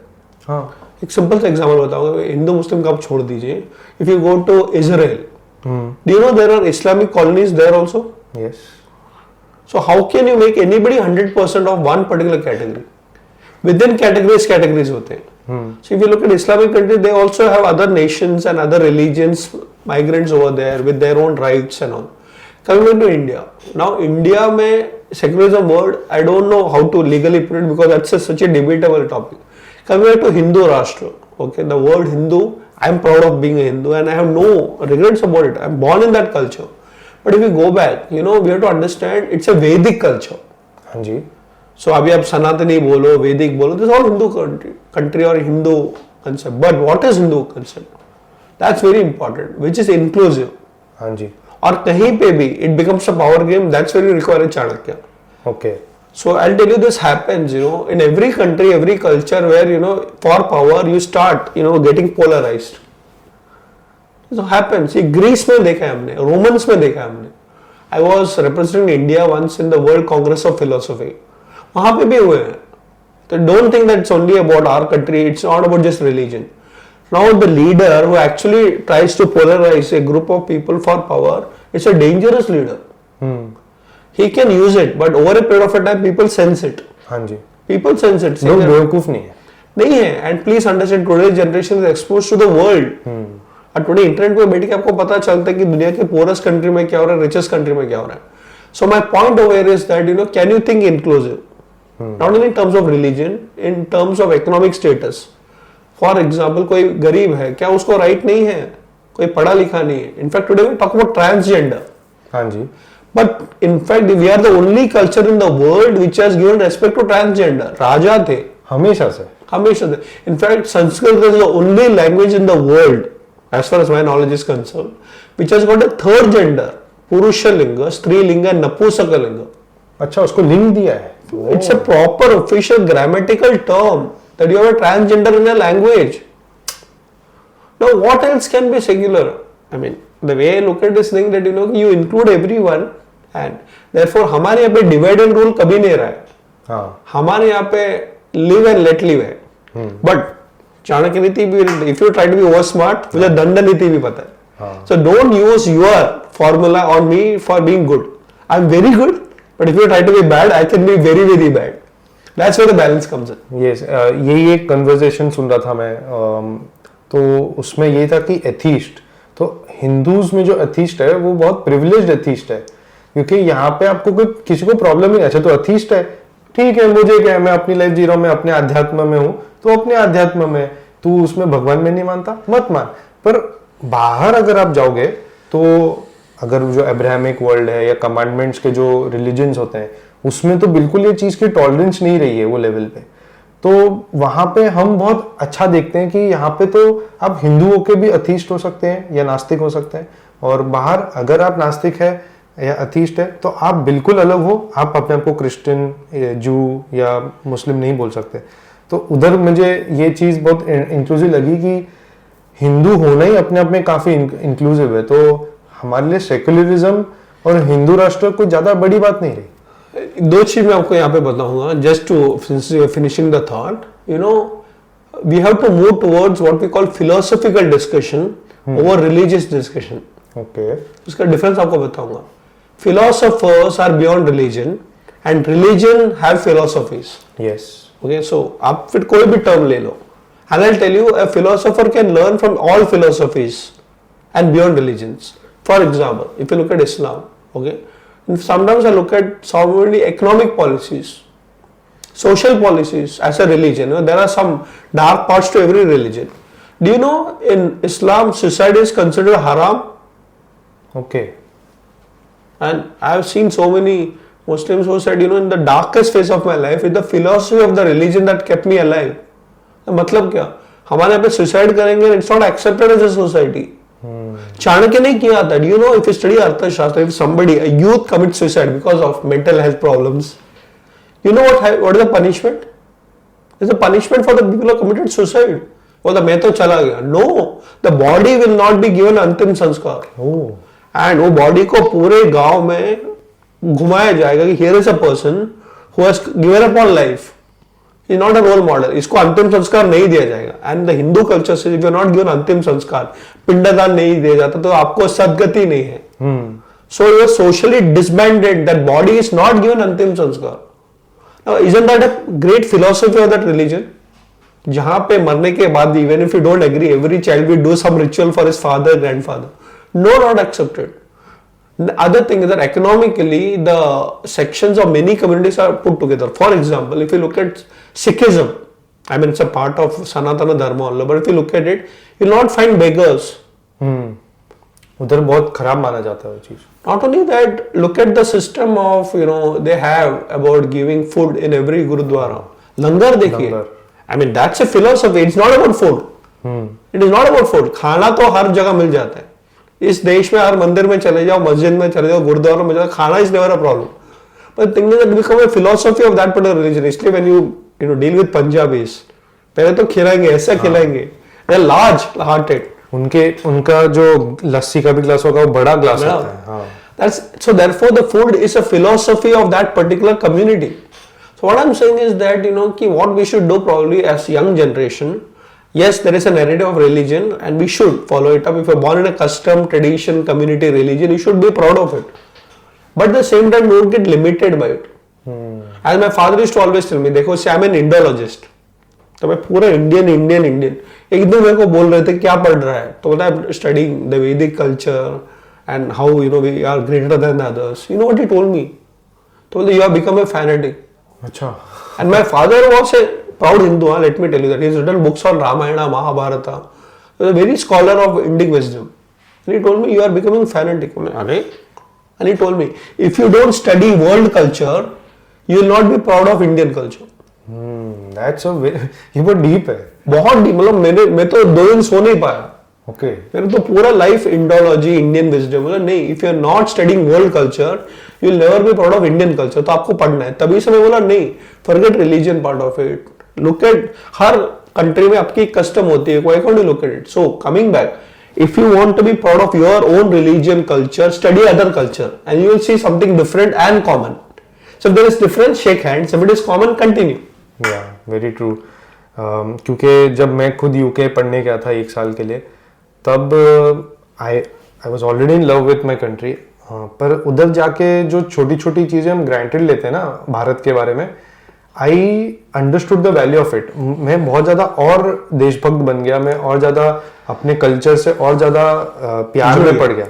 हाँ. एक simple सा example बताऊंगा, हिंदू मुस्लिम का आप छोड़ दीजिए. If you go to Israel, do you know there are Islamic colonies there also? Yes. So how can you make anybody 100% of one particular category? Within categories होते हैं. So if you look at Islamic countries, they also have other nations and other religions, migrants over there with their own rights and all. Coming to India, now India में secularism word, I don't know how to legally put it because that's such a debatable topic. Coming to Hindu Rashtra, okay, the word Hindu, I'm proud of being a Hindu and I have no regrets about it. I'm born in that culture. But if you go back, we have to understand it's a Vedic culture. हाँ जी. So अभी आप सनातनी बोलो, Vedic बोलो, this is all Hindu country or Hindu concept. But what is Hindu concept? That's very important, which is inclusive. हाँ जी. और कहीं पे भी it becomes a power game. That's where you require a Chanakya. Okay. So I'll tell you this happens, in every country, every culture where, for power you start, getting polarized. So happens. ये Greece में देखा है हमने, Romans में देखा है हमने. I was representing India once in the World Congress of Philosophy. वहाँ पे भी हुए हैं. So don't think that it's only about our country. It's not about just religion. Now the leader who actually tries to polarize a group of people for power, it's a dangerous leader. He can use it, but over a period of time, people sense it. हाँ जी. People sense it. लोग बेवकूफ नहीं है. नहीं है. And please understand, today's generation is exposed to the world. और today internet पे बैठ के आपको पता चलता है कि दुनिया के पोरेस्ट कंट्री में क्या हो रहा है, रिचेस्ट कंट्री में क्या हो रहा है. So my point over is that can you think inclusive, not only in terms of religion, in terms of economic status. For example, कोई गरीब है, क्या उसको राइट नहीं है? कोई पढ़ा लिखा नहीं है. In fact today we talk about transgender. हाँ जी. But in fact we are the only culture in the world which has given respect to transgender. राजा थे हमेशा से. In fact Sanskrit is the only language in the world, as far as my knowledge is concerned, which has got a third gender, Purusha Linga, Stri Linga and Napusaka Linga. अच्छा, उसको लिंग दिया है. It's a proper official grammatical term that you have a transgender in a language. Now what else can be secular? I mean, the way I look at this thing that you include everyone, and therefore हमारे यहाँ पे divide and rule कभी नहीं रहा है. हाँ. हमारे यहाँ पे live and let live है. But चाणक्य नीति भी, if you try to be over smart, मुझे दंड नीति भी पता है. So don't use your formula on me for being good. I'm very good, but if you try to be bad, I can be very very bad. That's where the balance comes in. Yes, यही एक conversation सुन रहा था मैं. तो उसमें ये था कि एथीस्ट, तो हिंदूज में जो एथीस्ट है वो बहुत प्रिविलेज्ड एथीस्ट है, क्योंकि यहाँ पे आपको कोई किसी को प्रॉब्लम नहीं. अच्छा, तो एथीस्ट है, ठीक है, मुझे क्या है, मैं अपनी लाइफ जी रहा हूँ, मैं अपने अध्यात्म में हूँ, तो अपने अध्यात्म में, तू उसमें भगवान में नहीं मानता, मत मान. पर बाहर अगर आप जाओगे तो अगर जो अब्राहमिक वर्ल्ड है या कमांडमेंट्स के जो रिलीजन्स होते हैं, उसमें तो बिल्कुल ये चीज़ की टॉलरेंस नहीं रही है वो लेवल पे. तो वहाँ पे हम बहुत अच्छा देखते हैं कि यहाँ पे तो आप हिंदुओं के भी अथीस्ट हो सकते हैं या नास्तिक हो सकते हैं, और बाहर अगर आप नास्तिक है या अथीस्ट है तो आप बिल्कुल अलग हो. आप अपने आप को क्रिश्चियन, जू या मुस्लिम नहीं बोल सकते. तो उधर मुझे ये चीज़ बहुत इंक्लूसिव लगी कि हिंदू होना ही अपने आप में काफ़ी इंक्लूसिव है. तो हमारे लिए सेक्युलरिज्म और हिंदू राष्ट्र कोई ज़्यादा बड़ी बात नहीं रही. दो चीज मैं आपको यहाँ पे बताऊंगा, just to finishing the thought. We have to move towards what we call philosophical discussion over religious discussion. Okay. उसका डिफरेंस आपको बताऊंगा. Philosophers are beyond religion and religion have philosophies. Yes. Okay, so आप फिर कोई भी term ले लो, and I'll tell you, a philosopher can learn from all philosophies and beyond religions. For example, if you look at Islam, okay, and sometimes I look at some really economic policies, social policies as a religion. There are some dark parts to every religion. Do you know in Islam suicide is considered haram? Okay. And I have seen so many Muslims who said, in the darkest phase of my life, it's the philosophy of the religion that kept me alive. मतलब क्या? हमारे यहाँ पे suicide करेंगे, it's not accepted as a society. Chanakya ने किया था. Do you know, if you study अर्थशास्त्र, if somebody, a youth commits suicide because of mental health problems, you know what is the punishment? It's a punishment for the people who committed suicide. बोला मैं तो चला गया. No, the body will not be given अंतिम संस्कार. And वो body को पूरे गांव में घुमाया जाएगा कि here is a person who has given up on life. He is not a role model. इसको अंतिम संस्कार नहीं दिया जाएगा. And the Hindu culture says if you are not given अंतिम संस्कार, पिंडदान नहीं दिया जाता तो आपको सदगति नहीं है. So you are socially disbanded. That body is not given अंतिम संस्कार. Now, isn't that a great philosophy of that religion? जहाँ पे मरने के बाद even if you don't agree, every child will do some ritual for his father, grandfather. No, not accepted. The other thing is that economically the sections of many communities are put together. For example, if you look at Sikhism, I mean it's a part of Sanatana Dharma also, but if you look at it, you will not find beggars. उधर बहुत खराब माना जाता है वो चीज. Not only that, look at the system of they have about giving food in every gurudwara. Langar देखिए. I mean that's a philosophy. It's not about food. It is not about food. खाना तो हर जगह मिल जाता है. इस देश में हर मंदिर में चले जाओ, मस्जिद में चले जाओ, गुरुद्वारा में जाओ, खाना is never a problem. But the thing is that become a philosophy of that particular religion. इसलिए when you deal with Punjabis, पहले तो खिलाएंगे, ऐसा खिलाएंगे. They are large hearted. उनका जो लस्सी का भी ग्लास होगा वो बड़ा ग्लास होता है. हाँ. So therefore the food is a philosophy of that particular community. So what I'm saying is that what we should do probably as young generation, yes, there is a narrative of religion and we should follow it up. If you're born in a custom, tradition, community, religion, you should be proud of it. But at the same time, don't get limited by it. As my father used to always tell me, देखो I'm an Indologist. तो मैं पूरा Indian एक दिन मेरे को बोल रहे थे क्या पढ़ रहा है तो बोला studying the Vedic culture and how we are greater than others. You know what he told me? तो बोले you have become a fanatic. अच्छा. And my father was a proud Hindu. Let me tell you that he has written books on Ramayana, Mahabharata. He is a very scholar of Indic wisdom. And he told me you are becoming fanatic. अरे. And he told me if you don't study world culture you will not be proud of Indian culture. That's a ये बहुत deep है. बहुत deep. मतलब मैं तो 2 दिन सो नहीं पाया. Okay. मेरा तो पूरा लाइफ इंडोलॉजी, इंडियन विजडम. मतलब नहीं, if you are not studying world culture you will never be proud of Indian culture. तो आपको पढ़ना है. तभी से मैं बोला नहीं, forget religion part of it. Look at हर कंट्री में आपकी कस्टम होती है. Why can't you look at it? So coming back, if you want to be proud of your own religion, culture, study other culture and you will see something different and common. So if there is difference, shake hands. If it is common, continue. Yeah, very true. क्योंकि जब मैं खुद UK पढ़ने गया था 1 साल के लिए तब I was already in love with my country. पर उधर जाके जो छोटी छोटी चीज़ें हम ग्रांटेड लेते हैं ना भारत के बारे में, I understood the value of it. मैं बहुत ज़्यादा और देशभक्त बन गया. मैं और ज़्यादा अपने कल्चर से और ज़्यादा प्यार में पड़ गया.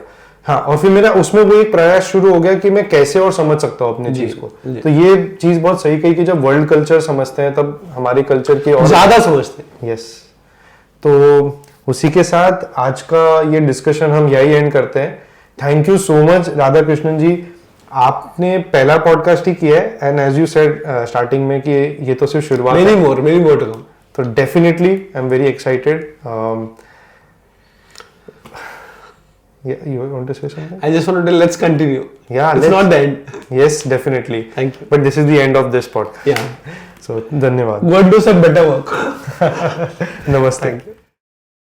हाँ. और फिर मेरा उसमें वो एक प्रयास शुरू हो गया कि मैं कैसे और समझ सकता हूँ अपनी चीज को. तो ये चीज बहुत सही कही कि जब वर्ल्ड कल्चर समझते हैं तब हमारी कल्चर की और ज्यादा समझते हैं. यस. तो उसी के साथ आज का ये डिस्कशन हम यही एंड करते हैं. Thank you so much Radha Krishnan ji. आपने पहला पॉडकास्ट ही किया है and as you said starting में कि ये तो सिर्फ शुरुआत है. Many more to come. तो definitely I am very excited. Yeah, you want to say something? I just want to tell, let's continue. Yeah, it's not the end. Yes, definitely. Thank you. But this is the end of this podcast. Yeah. So, धन्यवाद. Go and do some better work. Namaste. Thank you.